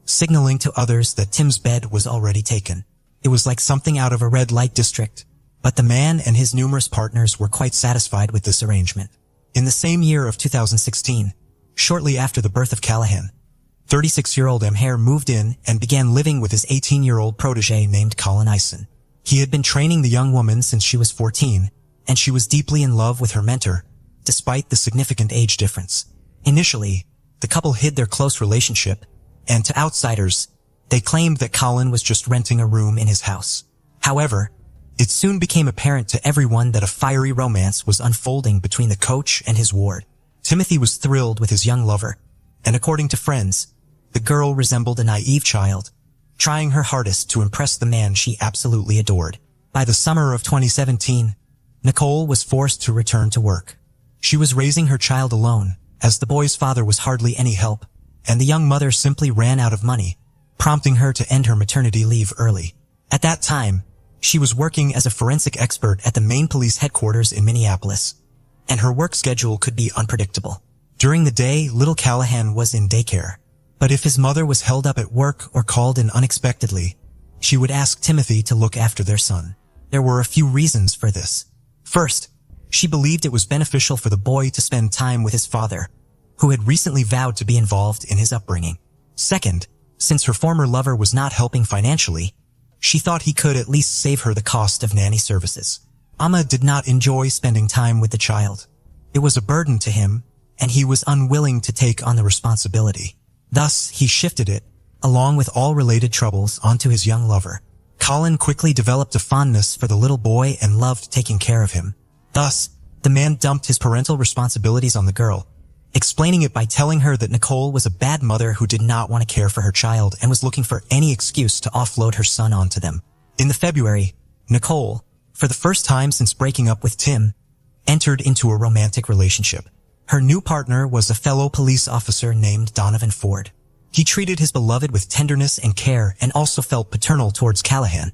signaling to others that Tim's bed was already taken. It was like something out of a red light district, but the man and his numerous partners were quite satisfied with this arrangement. In the same year of 2016, shortly after the birth of Callahan, 36-year-old Amir moved in and began living with his 18-year-old protege named Colin Ison. He had been training the young woman since she was 14, and she was deeply in love with her mentor, despite the significant age difference. Initially, the couple hid their close relationship, and to outsiders, they claimed that Colin was just renting a room in his house. However, it soon became apparent to everyone that a fiery romance was unfolding between the coach and his ward. Timothy was thrilled with his young lover, and according to friends, the girl resembled a naive child, trying her hardest to impress the man she absolutely adored. By the summer of 2017, Nicole was forced to return to work. She was raising her child alone, as the boy's father was hardly any help, and the young mother simply ran out of money, prompting her to end her maternity leave early. At that time, she was working as a forensic expert at the main police headquarters in Minneapolis, and her work schedule could be unpredictable. During the day, little Callahan was in daycare, but if his mother was held up at work or called in unexpectedly, she would ask Timothy to look after their son. There were a few reasons for this. First, she believed it was beneficial for the boy to spend time with his father, who had recently vowed to be involved in his upbringing. Second, since her former lover was not helping financially, she thought he could at least save her the cost of nanny services. Amma did not enjoy spending time with the child. It was a burden to him, and he was unwilling to take on the responsibility. Thus, he shifted it, along with all related troubles, onto his young lover. Colin quickly developed a fondness for the little boy and loved taking care of him. Thus, the man dumped his parental responsibilities on the girl, explaining it by telling her that Nicole was a bad mother who did not want to care for her child and was looking for any excuse to offload her son onto them. In February, Nicole, for the first time since breaking up with Tim, entered into a romantic relationship. Her new partner was a fellow police officer named Donovan Ford. He treated his beloved with tenderness and care and also felt paternal towards Callahan,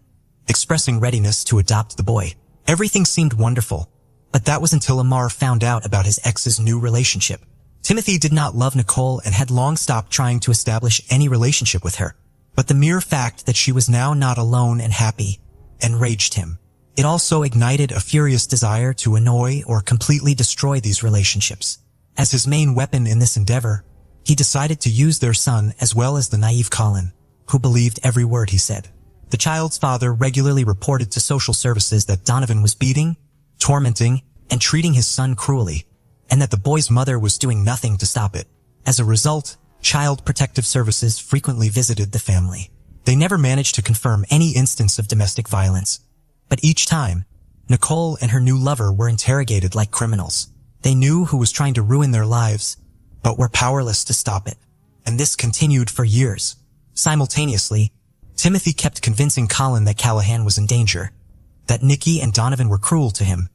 expressing readiness to adopt the boy. Everything seemed wonderful, but that was until Amar found out about his ex's new relationship. Timothy did not love Nicole and had long stopped trying to establish any relationship with her, but the mere fact that she was now not alone and happy enraged him. It also ignited a furious desire to annoy or completely destroy these relationships. As his main weapon in this endeavor, he decided to use their son as well as the naive Colin, who believed every word he said. The child's father regularly reported to social services that Donovan was beating, tormenting, and treating his son cruelly, and that the boy's mother was doing nothing to stop it. As a result, Child Protective Services frequently visited the family. They never managed to confirm any instance of domestic violence, but each time, Nicole and her new lover were interrogated like criminals. They knew who was trying to ruin their lives, but were powerless to stop it. And this continued for years. Simultaneously, Timothy kept convincing Colin that Callahan was in danger, that Nikki and Donovan were cruel to him,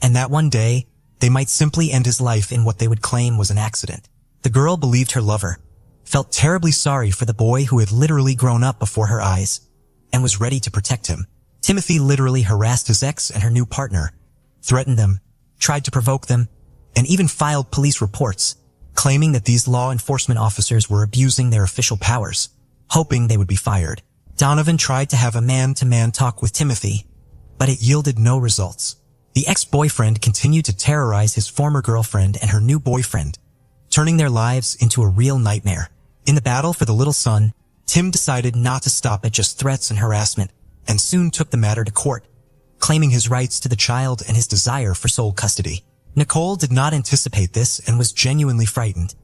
and that one day, they might simply end his life in what they would claim was an accident. The girl believed her lover, felt terribly sorry for the boy who had literally grown up before her eyes, and was ready to protect him. Timothy literally harassed his ex and her new partner, threatened them, tried to provoke them, and even filed police reports, claiming that these law enforcement officers were abusing their official powers, hoping they would be fired. Donovan tried to have a man-to-man talk with Timothy, but it yielded no results. The ex-boyfriend continued to terrorize his former girlfriend and her new boyfriend, turning their lives into a real nightmare. In the battle for the little son, Tim decided not to stop at just threats and harassment, and soon took the matter to court, claiming his rights to the child and his desire for sole custody. Nicole did not anticipate this and was genuinely frightened.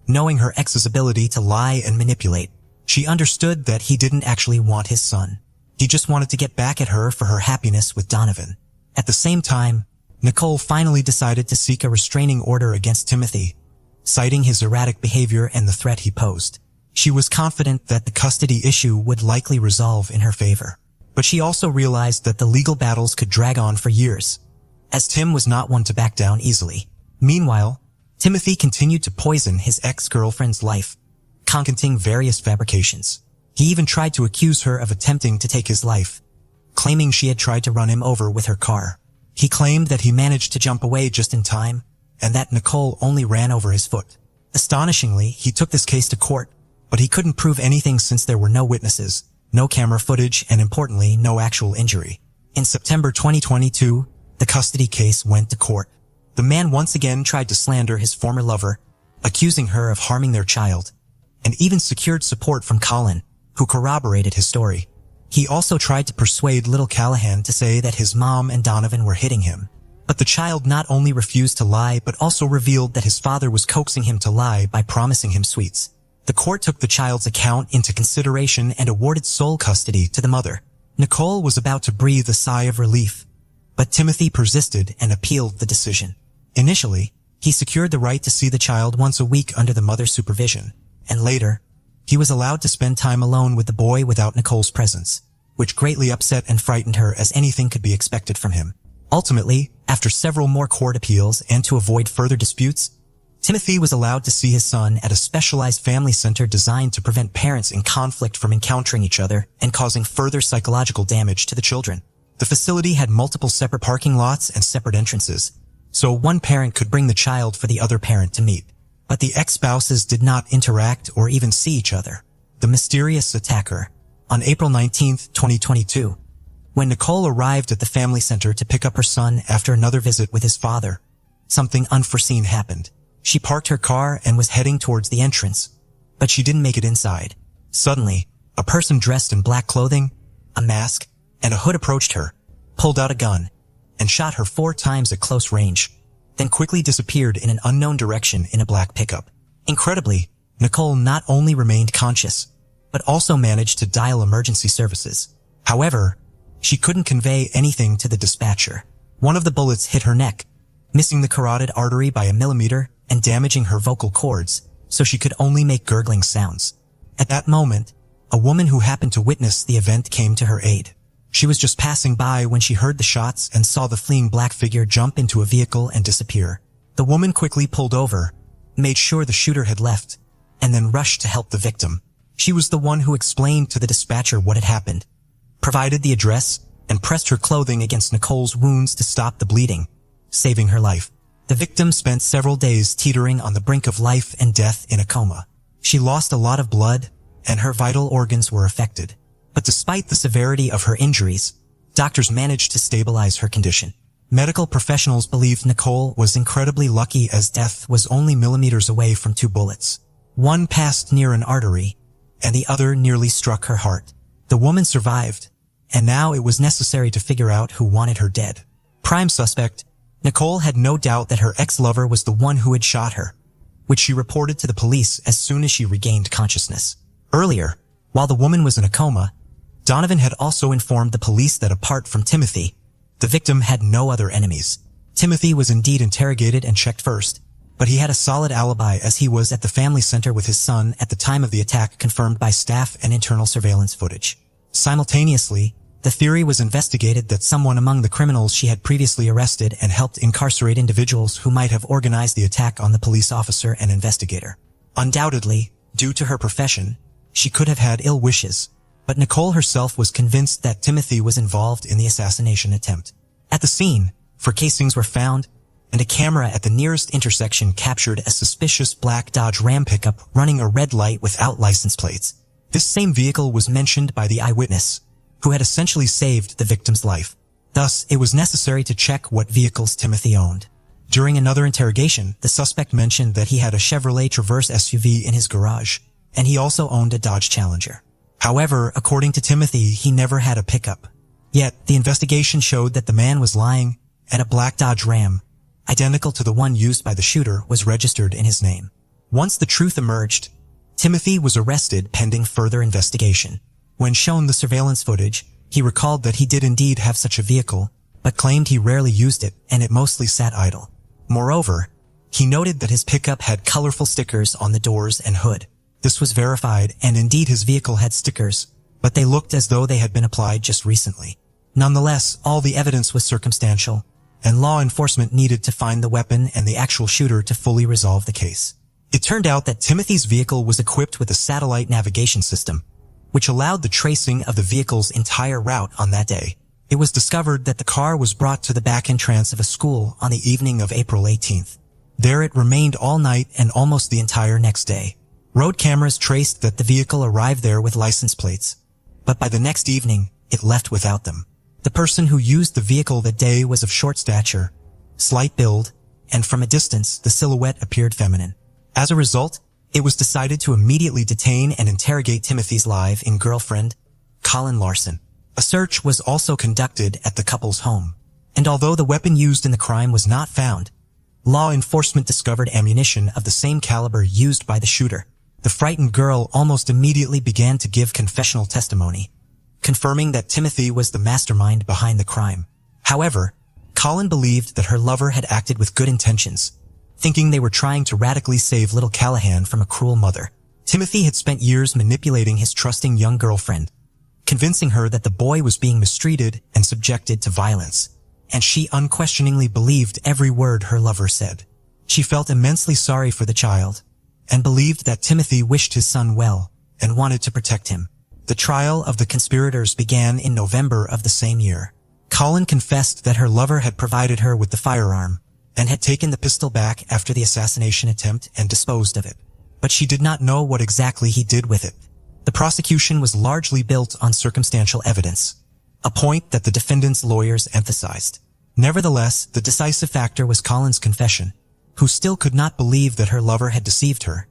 Knowing her ex's ability to lie and manipulate, she understood that he didn't actually want his son. He just wanted to get back at her for her happiness with Donovan. At the same time, Nicole finally decided to seek a restraining order against Timothy, citing his erratic behavior and the threat he posed. She was confident that the custody issue would likely resolve in her favor. But she also realized that the legal battles could drag on for years, as Tim was not one to back down easily. Meanwhile, Timothy continued to poison his ex-girlfriend's life, concocting various fabrications. He even tried to accuse her of attempting to take his life, claiming she had tried to run him over with her car. He claimed that he managed to jump away just in time, and that Nicole only ran over his foot. Astonishingly, he took this case to court, but he couldn't prove anything since there were no witnesses, no camera footage, and importantly, no actual injury. In September 2022, the custody case went to court. The man once again tried to slander his former lover, accusing her of harming their child, and even secured support from Colin, who corroborated his story. He also tried to persuade little Callahan to say that his mom and Donovan were hitting him. But the child not only refused to lie but also revealed that his father was coaxing him to lie by promising him sweets. The court took the child's account into consideration and awarded sole custody to the mother. Nicole was about to breathe a sigh of relief, but Timothy persisted and appealed the decision. Initially, he secured the right to see the child once a week under the mother's supervision, and later, he was allowed to spend time alone with the boy without Nicole's presence, which greatly upset and frightened her as anything could be expected from him. Ultimately, after several more court appeals and to avoid further disputes, Timothy was allowed to see his son at a specialized family center designed to prevent parents in conflict from encountering each other and causing further psychological damage to the children. The facility had multiple separate parking lots and separate entrances, so one parent could bring the child for the other parent to meet. But the ex-spouses did not interact or even see each other. The mysterious attacker. On April 19, 2022, when Nicole arrived at the family center to pick up her son after another visit with his father, something unforeseen happened. She parked her car and was heading towards the entrance, but she didn't make it inside. Suddenly, a person dressed in black clothing, a mask, and a hood approached her, pulled out a gun, and shot her 4 times at close range, then quickly disappeared in an unknown direction in a black pickup. Incredibly, Nicole not only remained conscious, but also managed to dial emergency services. However, she couldn't convey anything to the dispatcher. One of the bullets hit her neck, missing the carotid artery by a millimeter and damaging her vocal cords, so she could only make gurgling sounds. At that moment, a woman who happened to witness the event came to her aid. She was just passing by when she heard the shots and saw the fleeing black figure jump into a vehicle and disappear. The woman quickly pulled over, made sure the shooter had left, and then rushed to help the victim. She was the one who explained to the dispatcher what had happened, provided the address, and pressed her clothing against Nicole's wounds to stop the bleeding, saving her life. The victim spent several days teetering on the brink of life and death in a coma. She lost a lot of blood, and her vital organs were affected. But despite the severity of her injuries, doctors managed to stabilize her condition. Medical professionals believed Nicole was incredibly lucky as death was only millimeters away from 2 bullets. One passed near an artery, and the other nearly struck her heart. The woman survived, and now it was necessary to figure out who wanted her dead. Prime suspect, Nicole had no doubt that her ex-lover was the one who had shot her, which she reported to the police as soon as she regained consciousness. Earlier, while the woman was in a coma, Donovan had also informed the police that apart from Timothy, the victim had no other enemies. Timothy was indeed interrogated and checked first, but he had a solid alibi as he was at the family center with his son at the time of the attack, confirmed by staff and internal surveillance footage. Simultaneously, the theory was investigated that someone among the criminals she had previously arrested and helped incarcerate individuals who might have organized the attack on the police officer and investigator. Undoubtedly, due to her profession, she could have had ill wishes, but Nicole herself was convinced that Timothy was involved in the assassination attempt. At the scene, 4 casings were found, and a camera at the nearest intersection captured a suspicious black Dodge Ram pickup running a red light without license plates. This same vehicle was mentioned by the eyewitness, who had essentially saved the victim's life. Thus, it was necessary to check what vehicles Timothy owned. During another interrogation, the suspect mentioned that he had a Chevrolet Traverse SUV in his garage, and he also owned a Dodge Challenger. However, according to Timothy, he never had a pickup. Yet, the investigation showed that the man was lying, and a black Dodge Ram, identical to the one used by the shooter, was registered in his name. Once the truth emerged, Timothy was arrested pending further investigation. When shown the surveillance footage, he recalled that he did indeed have such a vehicle, but claimed he rarely used it and it mostly sat idle. Moreover, he noted that his pickup had colorful stickers on the doors and hood. This was verified, and indeed his vehicle had stickers, but they looked as though they had been applied just recently. Nonetheless, all the evidence was circumstantial, and law enforcement needed to find the weapon and the actual shooter to fully resolve the case. It turned out that Timothy's vehicle was equipped with a satellite navigation system, which allowed the tracing of the vehicle's entire route on that day. It was discovered that the car was brought to the back entrance of a school on the evening of April 18th. There it remained all night and almost the entire next day. Road cameras traced that the vehicle arrived there with license plates, but by the next evening, it left without them. The person who used the vehicle that day was of short stature, slight build, and from a distance, the silhouette appeared feminine. As a result, it was decided to immediately detain and interrogate Timothy's live-in girlfriend, Colin Larson. A search was also conducted at the couple's home, and although the weapon used in the crime was not found, law enforcement discovered ammunition of the same caliber used by the shooter. The frightened girl almost immediately began to give confessional testimony, confirming that Timothy was the mastermind behind the crime. However, Colin believed that her lover had acted with good intentions, thinking they were trying to radically save little Callahan from a cruel mother. Timothy had spent years manipulating his trusting young girlfriend, convincing her that the boy was being mistreated and subjected to violence, and she unquestioningly believed every word her lover said. She felt immensely sorry for the child, and believed that Timothy wished his son well and wanted to protect him. The trial of the conspirators began in November of the same year. Colin confessed that her lover had provided her with the firearm and had taken the pistol back after the assassination attempt and disposed of it, but she did not know what exactly he did with it. The prosecution was largely built on circumstantial evidence, a point that the defendant's lawyers emphasized. Nevertheless, the decisive factor was Colin's confession, who still could not believe that her lover had deceived her,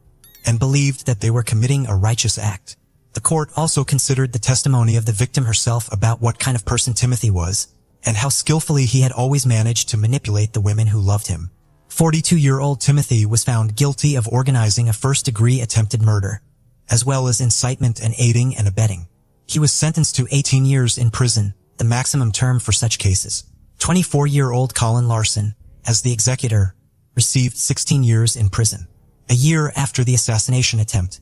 and believed that they were committing a righteous act. The court also considered the testimony of the victim herself about what kind of person Timothy was, and how skillfully he had always managed to manipulate the women who loved him. 42-year-old Timothy was found guilty of organizing a first-degree attempted murder, as well as incitement and aiding and abetting. He was sentenced to 18 years in prison, the maximum term for such cases. 24-year-old Colin Larson, as the executor, received 16 years in prison. A year after the assassination attempt,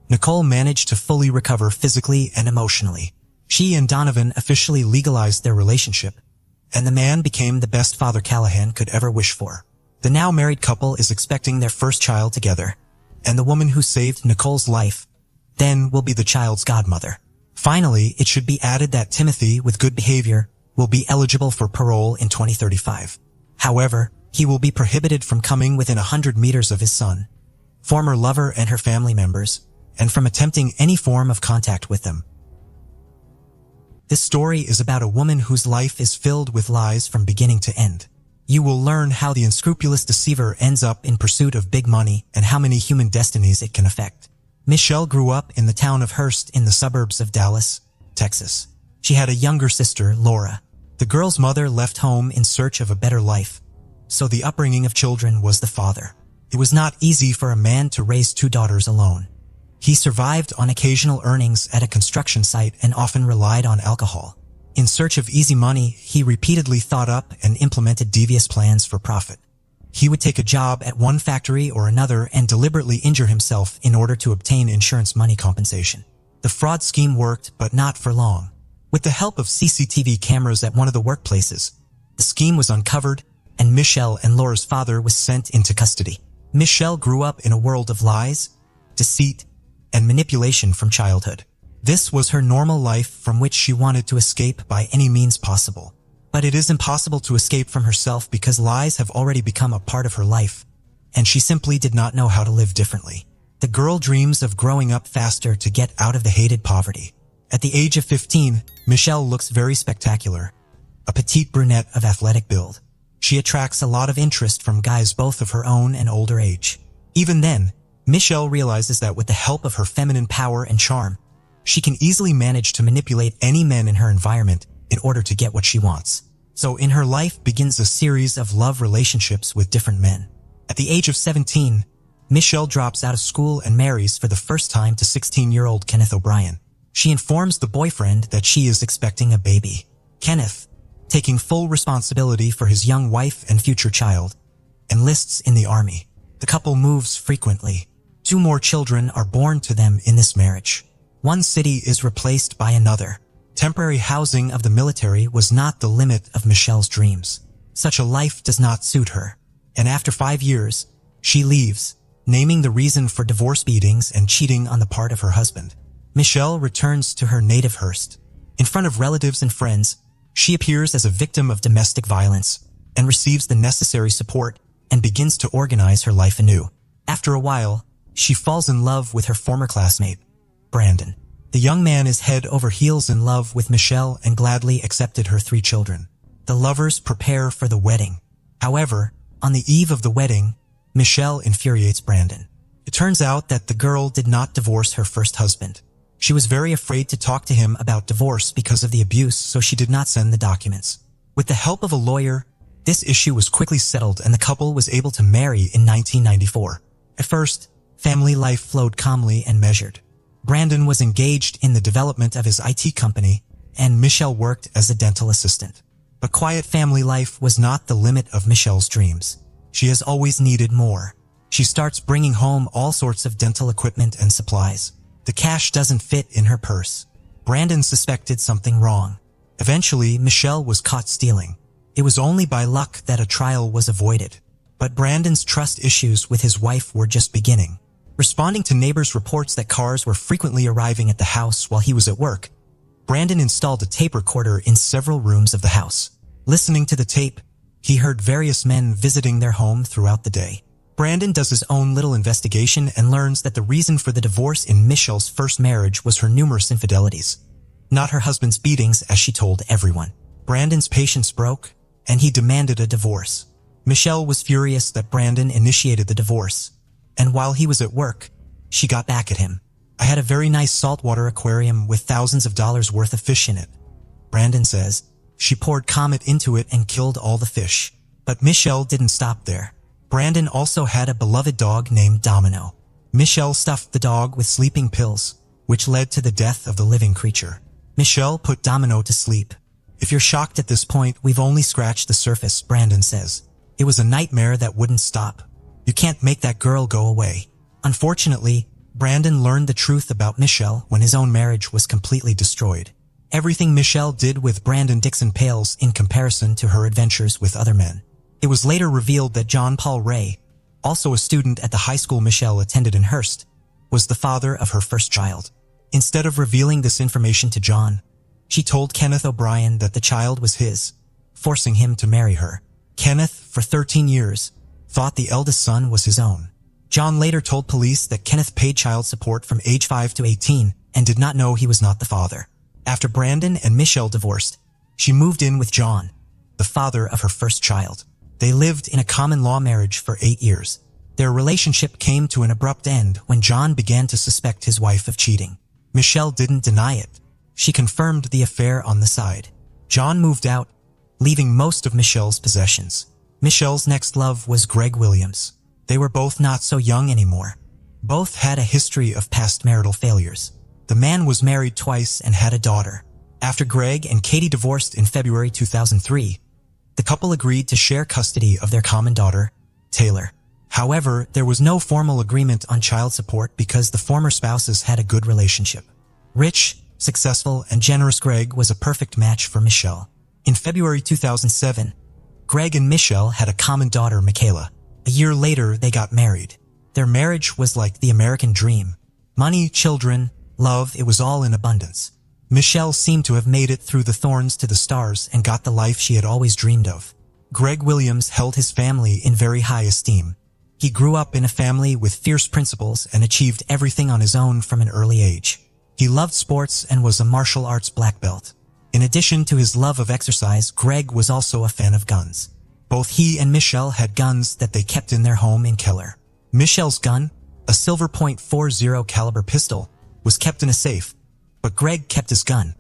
Nicole managed to fully recover physically and emotionally. She and Donovan officially legalized their relationship, and the man became the best father Callahan could ever wish for. The now married couple is expecting their first child together, and the woman who saved Nicole's life then will be the child's godmother. Finally, it should be added that Timothy, with good behavior, will be eligible for parole in 2035. However, he will be prohibited from coming within 100 meters of his son, former lover and her family members, and from attempting any form of contact with them. This story is about a woman whose life is filled with lies from beginning to end. You will learn how the unscrupulous deceiver ends up in pursuit of big money and how many human destinies it can affect. Michelle grew up in the town of Hurst in the suburbs of Dallas, Texas. She had a younger sister, Laura. The girl's mother left home in search of a better life, so the upbringing of children was the father. It was not easy for a man to raise two daughters alone. He survived on occasional earnings at a construction site and often relied on alcohol. In search of easy money, he repeatedly thought up and implemented devious plans for profit. He would take a job at one factory or another and deliberately injure himself in order to obtain insurance money compensation. The fraud scheme worked, but not for long. With the help of CCTV cameras at one of the workplaces, the scheme was uncovered, and Michelle and Laura's father was sent into custody. Michelle grew up in a world of lies, deceit, and manipulation from childhood. This was her normal life from which she wanted to escape by any means possible. But it is impossible to escape from herself because lies have already become a part of her life, and she simply did not know how to live differently. The girl dreams of growing up faster to get out of the hated poverty. At the age of 15, Michelle looks very spectacular, a petite brunette of athletic build. She attracts a lot of interest from guys both of her own and older age. Even then, Michelle realizes that with the help of her feminine power and charm, she can easily manage to manipulate any men in her environment in order to get what she wants. So in her life begins a series of love relationships with different men. At the age of 17, Michelle drops out of school and marries for the first time to 16-year-old Kenneth O'Brien. She informs the boyfriend that she is expecting a baby. Kenneth, taking full responsibility for his young wife and future child, enlists in the army. The couple moves frequently. 2 more children are born to them in this marriage. One city is replaced by another. Temporary housing of the military was not the limit of Michelle's dreams. Such a life does not suit her. And after 5 years, she leaves, naming the reason for divorce beatings and cheating on the part of her husband. Michelle returns to her native Hearst. In front of relatives and friends, she appears as a victim of domestic violence and receives the necessary support and begins to organize her life anew. After a while, she falls in love with her former classmate, Brandon. The young man is head over heels in love with Michelle and gladly accepted her 3 children. The lovers prepare for the wedding. However, on the eve of the wedding, Michelle infuriates Brandon. It turns out that the girl did not divorce her first husband. She was very afraid to talk to him about divorce because of the abuse, so she did not send the documents. With the help of a lawyer, this issue was quickly settled and the couple was able to marry in 1994. At first, family life flowed calmly and measured. Brandon was engaged in the development of his IT company, and Michelle worked as a dental assistant. But quiet family life was not the limit of Michelle's dreams. She has always needed more. She starts bringing home all sorts of dental equipment and supplies. The cash doesn't fit in her purse. Brandon suspected something wrong. Eventually, Michelle was caught stealing. It was only by luck that a trial was avoided. But Brandon's trust issues with his wife were just beginning. Responding to neighbors' reports that cars were frequently arriving at the house while he was at work, Brandon installed a tape recorder in several rooms of the house. Listening to the tape, he heard various men visiting their home throughout the day. Brandon does his own little investigation and learns that the reason for the divorce in Michelle's first marriage was her numerous infidelities, not her husband's beatings as she told everyone. Brandon's patience broke, and he demanded a divorce. Michelle was furious that Brandon initiated the divorce, and while he was at work, she got back at him. "I had a very nice saltwater aquarium with thousands of dollars worth of fish in it," Brandon says. She poured Comet into it and killed all the fish. But Michelle didn't stop there. Brandon also had a beloved dog named Domino. Michelle stuffed the dog with sleeping pills, which led to the death of the living creature. Michelle put Domino to sleep. "If you're shocked at this point, we've only scratched the surface," Brandon says. "It was a nightmare that wouldn't stop. You can't make that girl go away." Unfortunately, Brandon learned the truth about Michelle when his own marriage was completely destroyed. Everything Michelle did with Brandon Dixon pales in comparison to her adventures with other men. It was later revealed that John Paul Ray, also a student at the high school Michelle attended in Hearst, was the father of her first child. Instead of revealing this information to John, she told Kenneth O'Brien that the child was his, forcing him to marry her. Kenneth, for 13 years, thought the eldest son was his own. John later told police that Kenneth paid child support from age 5 to 18 and did not know he was not the father. After Brandon and Michelle divorced, she moved in with John, the father of her first child. They lived in a common-law marriage for 8 years. Their relationship came to an abrupt end when John began to suspect his wife of cheating. Michelle didn't deny it. She confirmed the affair on the side. John moved out, leaving most of Michelle's possessions. Michelle's next love was Greg Williams. They were both not so young anymore. Both had a history of past marital failures. The man was married twice and had a daughter. After Greg and Katie divorced in February 2003, the couple agreed to share custody of their common daughter, Taylor. However, there was no formal agreement on child support because the former spouses had a good relationship. Rich, successful, and generous Greg was a perfect match for Michelle. In February 2007, Greg and Michelle had a common daughter, Michaela. A year later, they got married. Their marriage was like the American dream. Money, children, love, it was all in abundance. Michelle seemed to have made it through the thorns to the stars and got the life she had always dreamed of. Greg Williams held his family in very high esteem. He grew up in a family with fierce principles and achieved everything on his own from an early age. He loved sports and was a martial arts black belt. In addition to his love of exercise, Greg was also a fan of guns. Both he and Michelle had guns that they kept in their home in Keller. Michelle's gun, a silver .40 caliber pistol, was kept in a safe, but Greg kept his gun,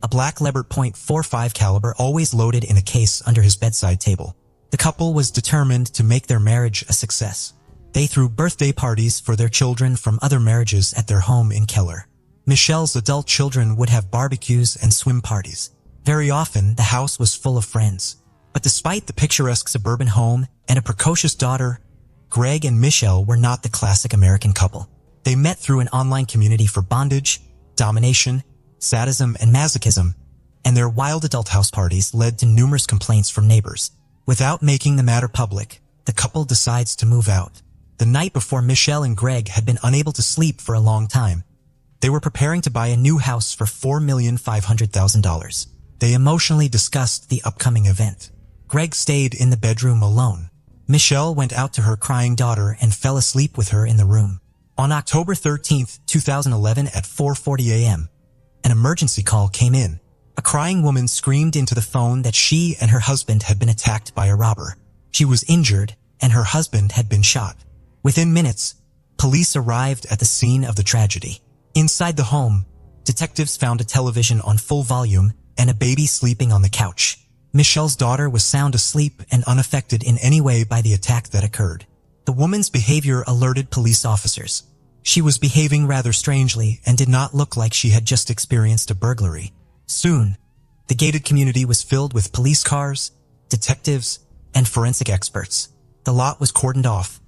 a black Lebert .45 caliber, always loaded in a case under his bedside table. The couple was determined to make their marriage a success. They threw birthday parties for their children from other marriages at their home in Keller. Michelle's adult children would have barbecues and swim parties. Very often, the house was full of friends. But despite the picturesque suburban home and a precocious daughter, Greg and Michelle were not the classic American couple. They met through an online community for bondage, domination, sadism, and masochism, and their wild adult house parties led to numerous complaints from neighbors. Without making the matter public, the couple decides to move out. The night before, Michelle and Greg had been unable to sleep for a long time. They were preparing to buy a new house for $4,500,000. They emotionally discussed the upcoming event. Greg stayed in the bedroom alone. Michelle went out to her crying daughter and fell asleep with her in the room. On October 13, 2011 at 4:40 a.m., an emergency call came in. A crying woman screamed into the phone that she and her husband had been attacked by a robber. She was injured and her husband had been shot. Within minutes, police arrived at the scene of the tragedy. Inside the home, detectives found a television on full volume and a baby sleeping on the couch. Michelle's daughter was sound asleep and unaffected in any way by the attack that occurred. The woman's behavior alerted police officers. She was behaving rather strangely and did not look like she had just experienced a burglary. Soon, the gated community was filled with police cars, detectives, and forensic experts. The lot was cordoned off,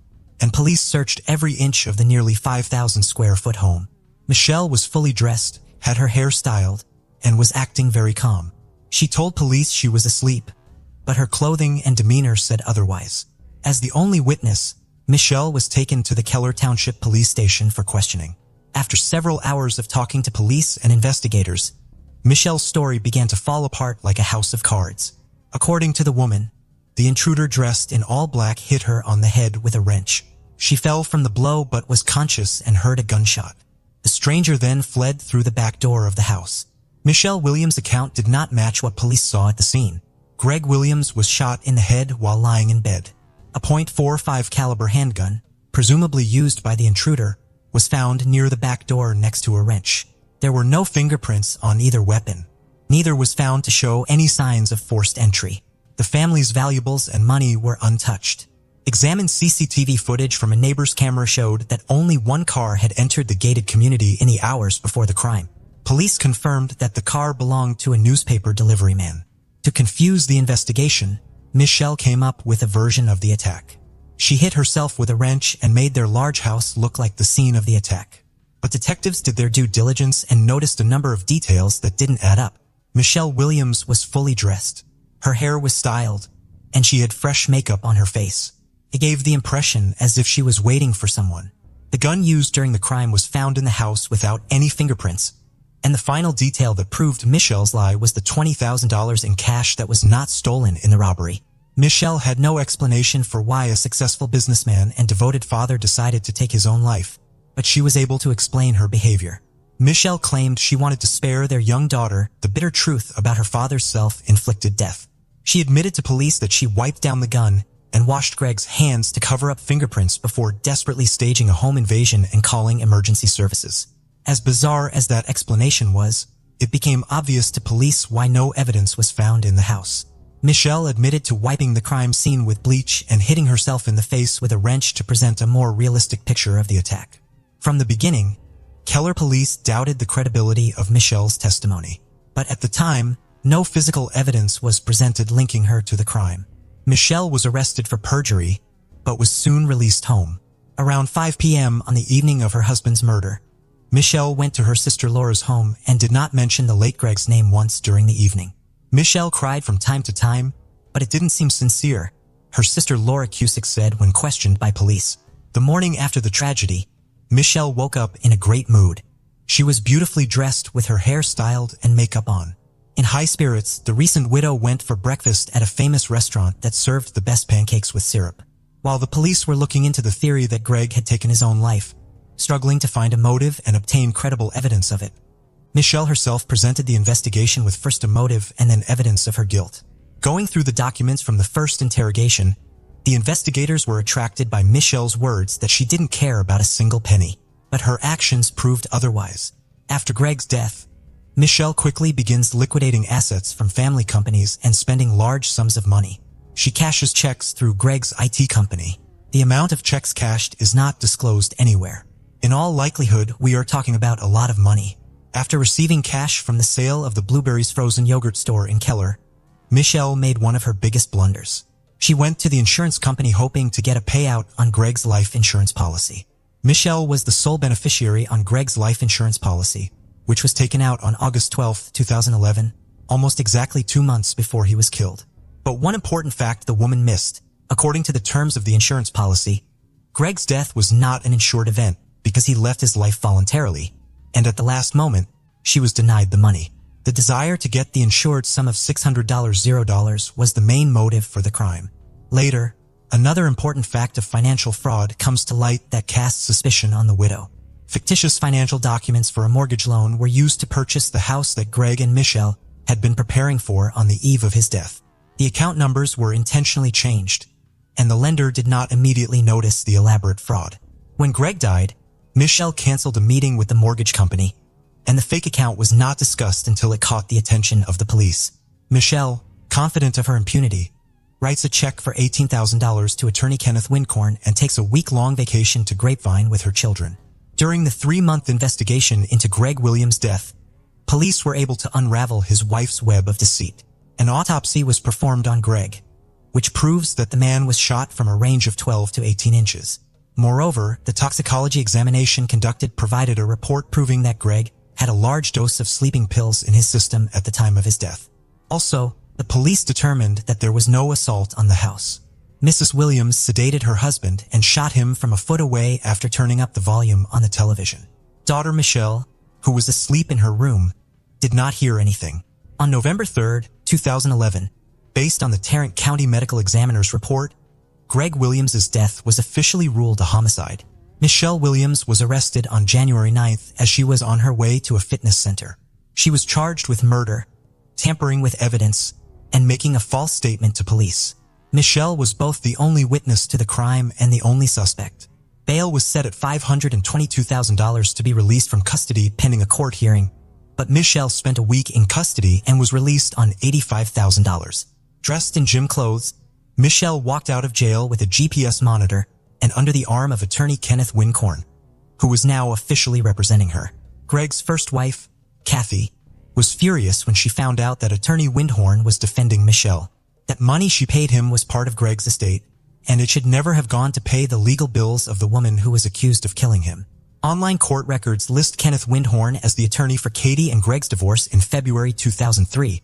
and police searched every inch of the nearly 5,000 square foot home. Michelle was fully dressed, had her hair styled, and was acting very calm. She told police she was asleep, but her clothing and demeanor said otherwise. As the only witness, Michelle was taken to the Keller Township Police Station for questioning. After several hours of talking to police and investigators, Michelle's story began to fall apart like a house of cards. According to the woman, the intruder dressed in all black hit her on the head with a wrench. She fell from the blow but was conscious and heard a gunshot. The stranger then fled through the back door of the house. Michelle Williams' account did not match what police saw at the scene. Greg Williams was shot in the head while lying in bed. A .45 caliber handgun, presumably used by the intruder, was found near the back door next to a wrench. There were no fingerprints on either weapon. Neither was found to show any signs of forced entry. The family's valuables and money were untouched. Examined CCTV footage from a neighbor's camera showed that only one car had entered the gated community in the hours before the crime. Police confirmed that the car belonged to a newspaper delivery man. To confuse the investigation, Michelle came up with a version of the attack. She hit herself with a wrench and made their large house look like the scene of the attack. But detectives did their due diligence and noticed a number of details that didn't add up. Michelle Williams was fully dressed. Her hair was styled, and she had fresh makeup on her face. It gave the impression as if she was waiting for someone. The gun used during the crime was found in the house without any fingerprints. And the final detail that proved Michelle's lie was the $20,000 in cash that was not stolen in the robbery. Michelle had no explanation for why a successful businessman and devoted father decided to take his own life, but she was able to explain her behavior. Michelle claimed she wanted to spare their young daughter the bitter truth about her father's self-inflicted death. She admitted to police that she wiped down the gun and washed Greg's hands to cover up fingerprints before desperately staging a home invasion and calling emergency services. As bizarre as that explanation was, it became obvious to police why no evidence was found in the house. Michelle admitted to wiping the crime scene with bleach and hitting herself in the face with a wrench to present a more realistic picture of the attack. From the beginning, Keller police doubted the credibility of Michelle's testimony, but at the time, no physical evidence was presented linking her to the crime. Michelle was arrested for perjury, but was soon released home. Around 5 p.m. on the evening of her husband's murder, Michelle went to her sister Laura's home and did not mention the late Greg's name once during the evening. Michelle cried from time to time, but it didn't seem sincere, her sister Laura Cusick said when questioned by police. The morning after the tragedy, Michelle woke up in a great mood. She was beautifully dressed with her hair styled and makeup on. In high spirits, the recent widow went for breakfast at a famous restaurant that served the best pancakes with syrup. While the police were looking into the theory that Greg had taken his own life, struggling to find a motive and obtain credible evidence of it, Michelle herself presented the investigation with first a motive and then evidence of her guilt. Going through the documents from the first interrogation, the investigators were attracted by Michelle's words that she didn't care about a single penny, but her actions proved otherwise. After Greg's death, Michelle quickly begins liquidating assets from family companies and spending large sums of money. She cashes checks through Greg's IT company, The amount of checks cashed is not disclosed anywhere. In all likelihood, we are talking about a lot of money. After receiving cash from the sale of the Blueberries frozen yogurt store in Keller, Michelle made one of her biggest blunders. She went to the insurance company hoping to get a payout on Greg's life insurance policy. Michelle was the sole beneficiary on Greg's life insurance policy, which was taken out on August 12, 2011, almost exactly 2 months before he was killed. But one important fact the woman missed: according to the terms of the insurance policy, Greg's death was not an insured event because he left his life voluntarily, and at the last moment, she was denied the money. The desire to get the insured sum of $600 was the main motive for the crime. Later, another important fact of financial fraud comes to light that casts suspicion on the widow. Fictitious financial documents for a mortgage loan were used to purchase the house that Greg and Michelle had been preparing for on the eve of his death. The account numbers were intentionally changed, and the lender did not immediately notice the elaborate fraud. When Greg died, Michelle canceled a meeting with the mortgage company, and the fake account was not discussed until it caught the attention of the police. Michelle, confident of her impunity, writes a check for $18,000 to attorney Kenneth Wincorn and takes a week-long vacation to Grapevine with her children. During the 3-month investigation into Greg Williams' death, police were able to unravel his wife's web of deceit. An autopsy was performed on Greg, which proves that the man was shot from a range of 12 to 18 inches. Moreover, the toxicology examination conducted provided a report proving that Greg had a large dose of sleeping pills in his system at the time of his death. Also, the police determined that there was no assault on the house. Mrs. Williams sedated her husband and shot him from a foot away after turning up the volume on the television. Daughter Michelle, who was asleep in her room, did not hear anything. On November 3, 2011, based on the Tarrant County Medical Examiner's report, Greg Williams' death was officially ruled a homicide. Michelle Williams was arrested on January 9th as she was on her way to a fitness center. She was charged with murder, tampering with evidence, and making a false statement to police. Michelle was both the only witness to the crime and the only suspect. Bail was set at $522,000 to be released from custody pending a court hearing, but Michelle spent a week in custody and was released on $85,000. Dressed in gym clothes, Michelle walked out of jail with a GPS monitor and under the arm of attorney Kenneth Wincorn, who was now officially representing her. Greg's first wife, Kathy, was furious when she found out that attorney Windhorn was defending Michelle. That money she paid him was part of Greg's estate, and it should never have gone to pay the legal bills of the woman who was accused of killing him. Online court records list Kenneth Windhorn as the attorney for Katie and Greg's divorce in February 2003,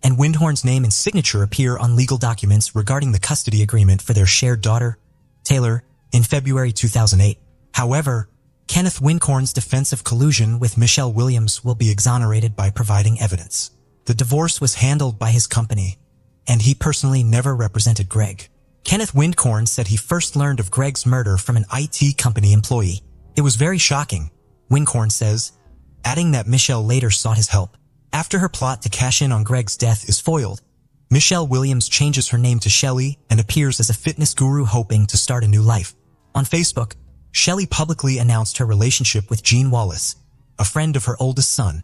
and Windhorn's name and signature appear on legal documents regarding the custody agreement for their shared daughter, Taylor, in February 2008. However, Kenneth Wincorn's defense of collusion with Michelle Williams will be exonerated by providing evidence. The divorce was handled by his company, and he personally never represented Greg. Kenneth Wincorn said he first learned of Greg's murder from an IT company employee. It was very shocking, Wincorn says, adding that Michelle later sought his help. After her plot to cash in on Greg's death is foiled, Michelle Williams changes her name to Shelley and appears as a fitness guru hoping to start a new life. On Facebook, Shelley publicly announced her relationship with Gene Wallace, a friend of her oldest son,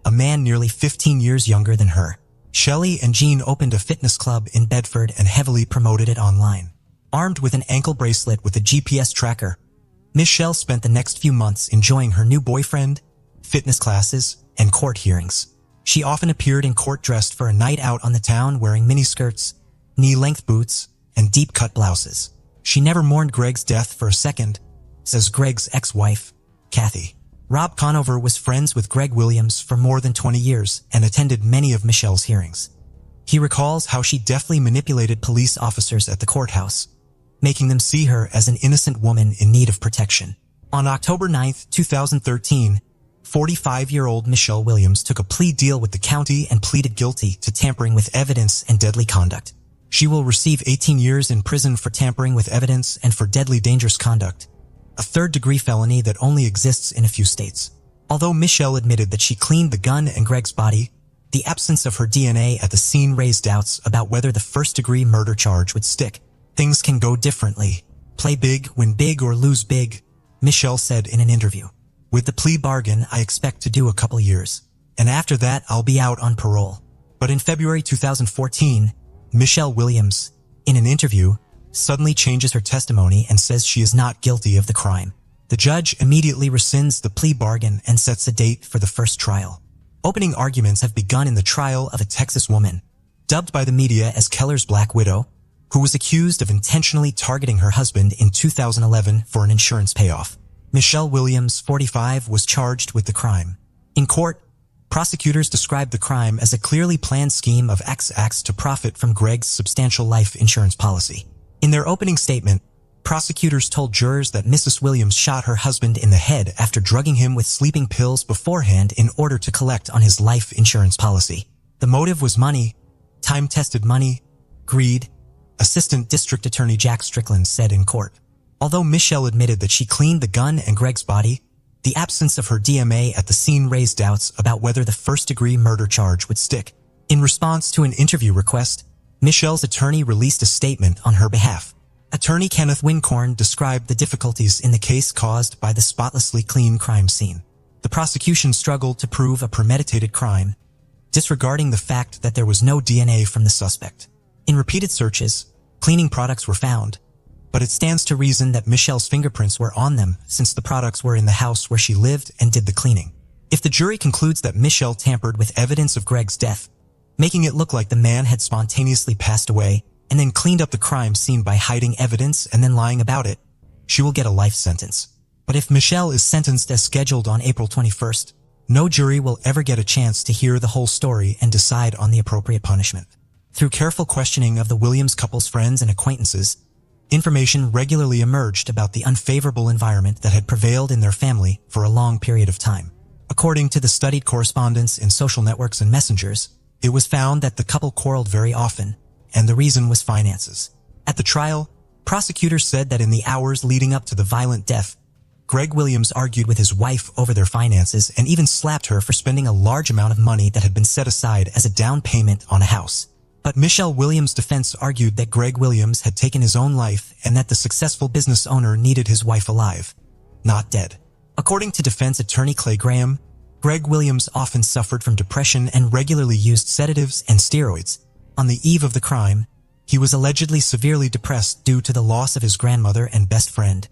a man nearly 15 years younger than her. Shelley and Gene opened a fitness club in Bedford and heavily promoted it online. Armed with an ankle bracelet with a GPS tracker, Michelle spent the next few months enjoying her new boyfriend, fitness classes, and court hearings. She often appeared in court dressed for a night out on the town wearing miniskirts, knee-length boots, and deep-cut blouses. She never mourned Greg's death for a second, says Greg's ex-wife, Kathy. Rob Conover was friends with Greg Williams for more than 20 years and attended many of Michelle's hearings. He recalls how she deftly manipulated police officers at the courthouse, making them see her as an innocent woman in need of protection. On October 9, 2013, 45-year-old Michelle Williams took a plea deal with the county and pleaded guilty to tampering with evidence and deadly conduct. She will receive 18 years in prison for tampering with evidence and for deadly dangerous conduct, a third-degree felony that only exists in a few states. Although Michelle admitted that she cleaned the gun and Greg's body, the absence of her DNA at the scene raised doubts about whether the first-degree murder charge would stick. Things can go differently. Play big, win big, or lose big, Michelle said in an interview. With the plea bargain, I expect to do a couple years, and after that I'll be out on parole. But in February 2014, Michelle Williams, in an interview, suddenly changes her testimony and says she is not guilty of the crime. The judge immediately rescinds the plea bargain and sets a date for the first trial. Opening arguments have begun in the trial of a Texas woman, dubbed by the media as Keller's Black Widow, who was accused of intentionally targeting her husband in 2011 for an insurance payoff. Michelle Williams, 45, was charged with the crime. In court, prosecutors described the crime as a clearly planned scheme of XX to profit from Greg's substantial life insurance policy. In their opening statement, prosecutors told jurors that Mrs. Williams shot her husband in the head after drugging him with sleeping pills beforehand in order to collect on his life insurance policy. The motive was money, time-tested money, greed, Assistant District Attorney Jack Strickland said in court. Although Michelle admitted that she cleaned the gun and Greg's body, the absence of her DMA at the scene raised doubts about whether the first-degree murder charge would stick. In response to an interview request, Michelle's attorney released a statement on her behalf. Attorney Kenneth Wincorn described the difficulties in the case caused by the spotlessly clean crime scene. The prosecution struggled to prove a premeditated crime, disregarding the fact that there was no DNA from the suspect. In repeated searches, cleaning products were found, but it stands to reason that Michelle's fingerprints were on them since the products were in the house where she lived and did the cleaning. If the jury concludes that Michelle tampered with evidence of Greg's death, making it look like the man had spontaneously passed away and then cleaned up the crime scene by hiding evidence and then lying about it, she will get a life sentence. But if Michelle is sentenced as scheduled on April 21st, no jury will ever get a chance to hear the whole story and decide on the appropriate punishment. Through careful questioning of the Williams couple's friends and acquaintances, information regularly emerged about the unfavorable environment that had prevailed in their family for a long period of time. According to the studied correspondence in social networks and messengers, it was found that the couple quarreled very often, and the reason was finances. At the trial, prosecutors said that in the hours leading up to the violent death, Greg Williams argued with his wife over their finances and even slapped her for spending a large amount of money that had been set aside as a down payment on a house. But Michelle Williams' defense argued that Greg Williams had taken his own life and that the successful business owner needed his wife alive, not dead. According to defense attorney Clay Graham, Greg Williams often suffered from depression and regularly used sedatives and steroids. On the eve of the crime, he was allegedly severely depressed due to the loss of his grandmother and best friend,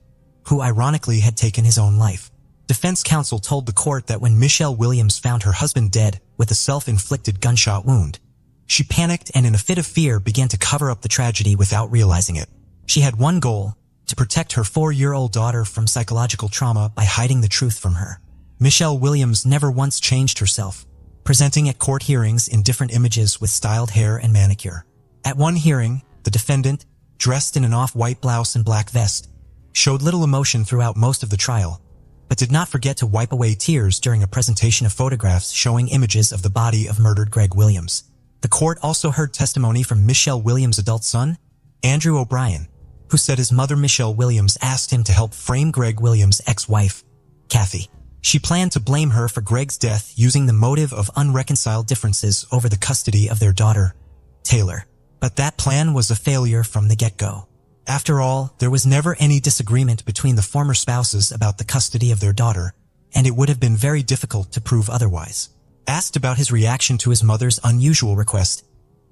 who ironically had taken his own life. Defense counsel told the court that when Michelle Williams found her husband dead with a self-inflicted gunshot wound, she panicked and in a fit of fear began to cover up the tragedy without realizing it. She had one goal: to protect her 4-year-old daughter from psychological trauma by hiding the truth from her. Michelle Williams never once changed herself, presenting at court hearings in different images with styled hair and manicure. At one hearing, the defendant, dressed in an off-white blouse and black vest, showed little emotion throughout most of the trial, but did not forget to wipe away tears during a presentation of photographs showing images of the body of murdered Greg Williams. The court also heard testimony from Michelle Williams' adult son, Andrew O'Brien, who said his mother Michelle Williams asked him to help frame Greg Williams' ex-wife, Kathy. She planned to blame her for Greg's death using the motive of unreconciled differences over the custody of their daughter, Taylor. But that plan was a failure from the get-go. After all, there was never any disagreement between the former spouses about the custody of their daughter, and it would have been very difficult to prove otherwise. Asked about his reaction to his mother's unusual request,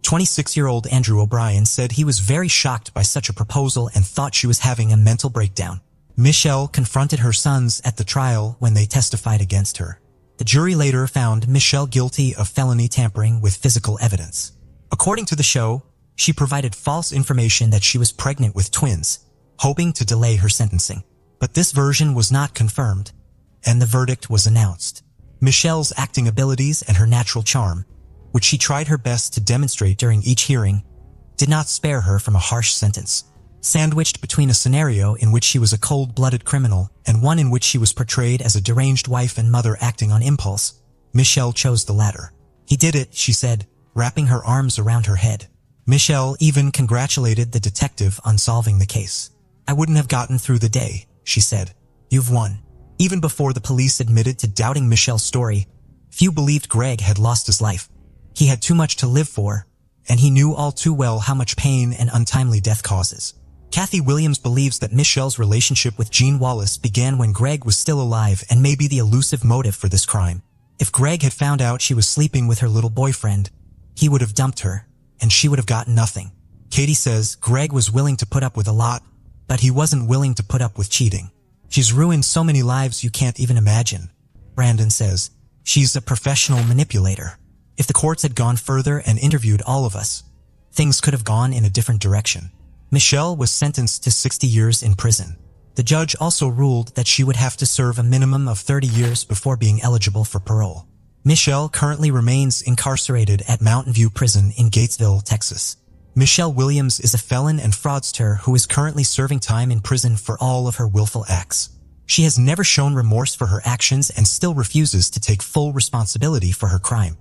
26-year-old Andrew O'Brien said he was very shocked by such a proposal and thought she was having a mental breakdown. Michelle confronted her sons at the trial when they testified against her. The jury later found Michelle guilty of felony tampering with physical evidence. According to the show, she provided false information that she was pregnant with twins, hoping to delay her sentencing. But this version was not confirmed, and the verdict was announced. Michelle's acting abilities and her natural charm, which she tried her best to demonstrate during each hearing, did not spare her from a harsh sentence. Sandwiched between a scenario in which she was a cold-blooded criminal and one in which she was portrayed as a deranged wife and mother acting on impulse, Michelle chose the latter. "He did it," she said, wrapping her arms around her head. Michelle even congratulated the detective on solving the case. "I wouldn't have gotten through the day," she said. "You've won." Even before the police admitted to doubting Michelle's story, few believed Greg had lost his life. He had too much to live for, and he knew all too well how much pain and untimely death causes. Kathy Williams believes that Michelle's relationship with Gene Wallace began when Greg was still alive and may be the elusive motive for this crime. If Greg had found out she was sleeping with her little boyfriend, he would have dumped her, and she would have gotten nothing. Katie says Greg was willing to put up with a lot, but he wasn't willing to put up with cheating. She's ruined so many lives you can't even imagine. Brandon says, she's a professional manipulator. If the courts had gone further and interviewed all of us, things could have gone in a different direction. Michelle was sentenced to 60 years in prison. The judge also ruled that she would have to serve a minimum of 30 years before being eligible for parole. Michelle currently remains incarcerated at Mountain View Prison in Gatesville, Texas. Michelle Williams is a felon and fraudster who is currently serving time in prison for all of her willful acts. She has never shown remorse for her actions and still refuses to take full responsibility for her crime.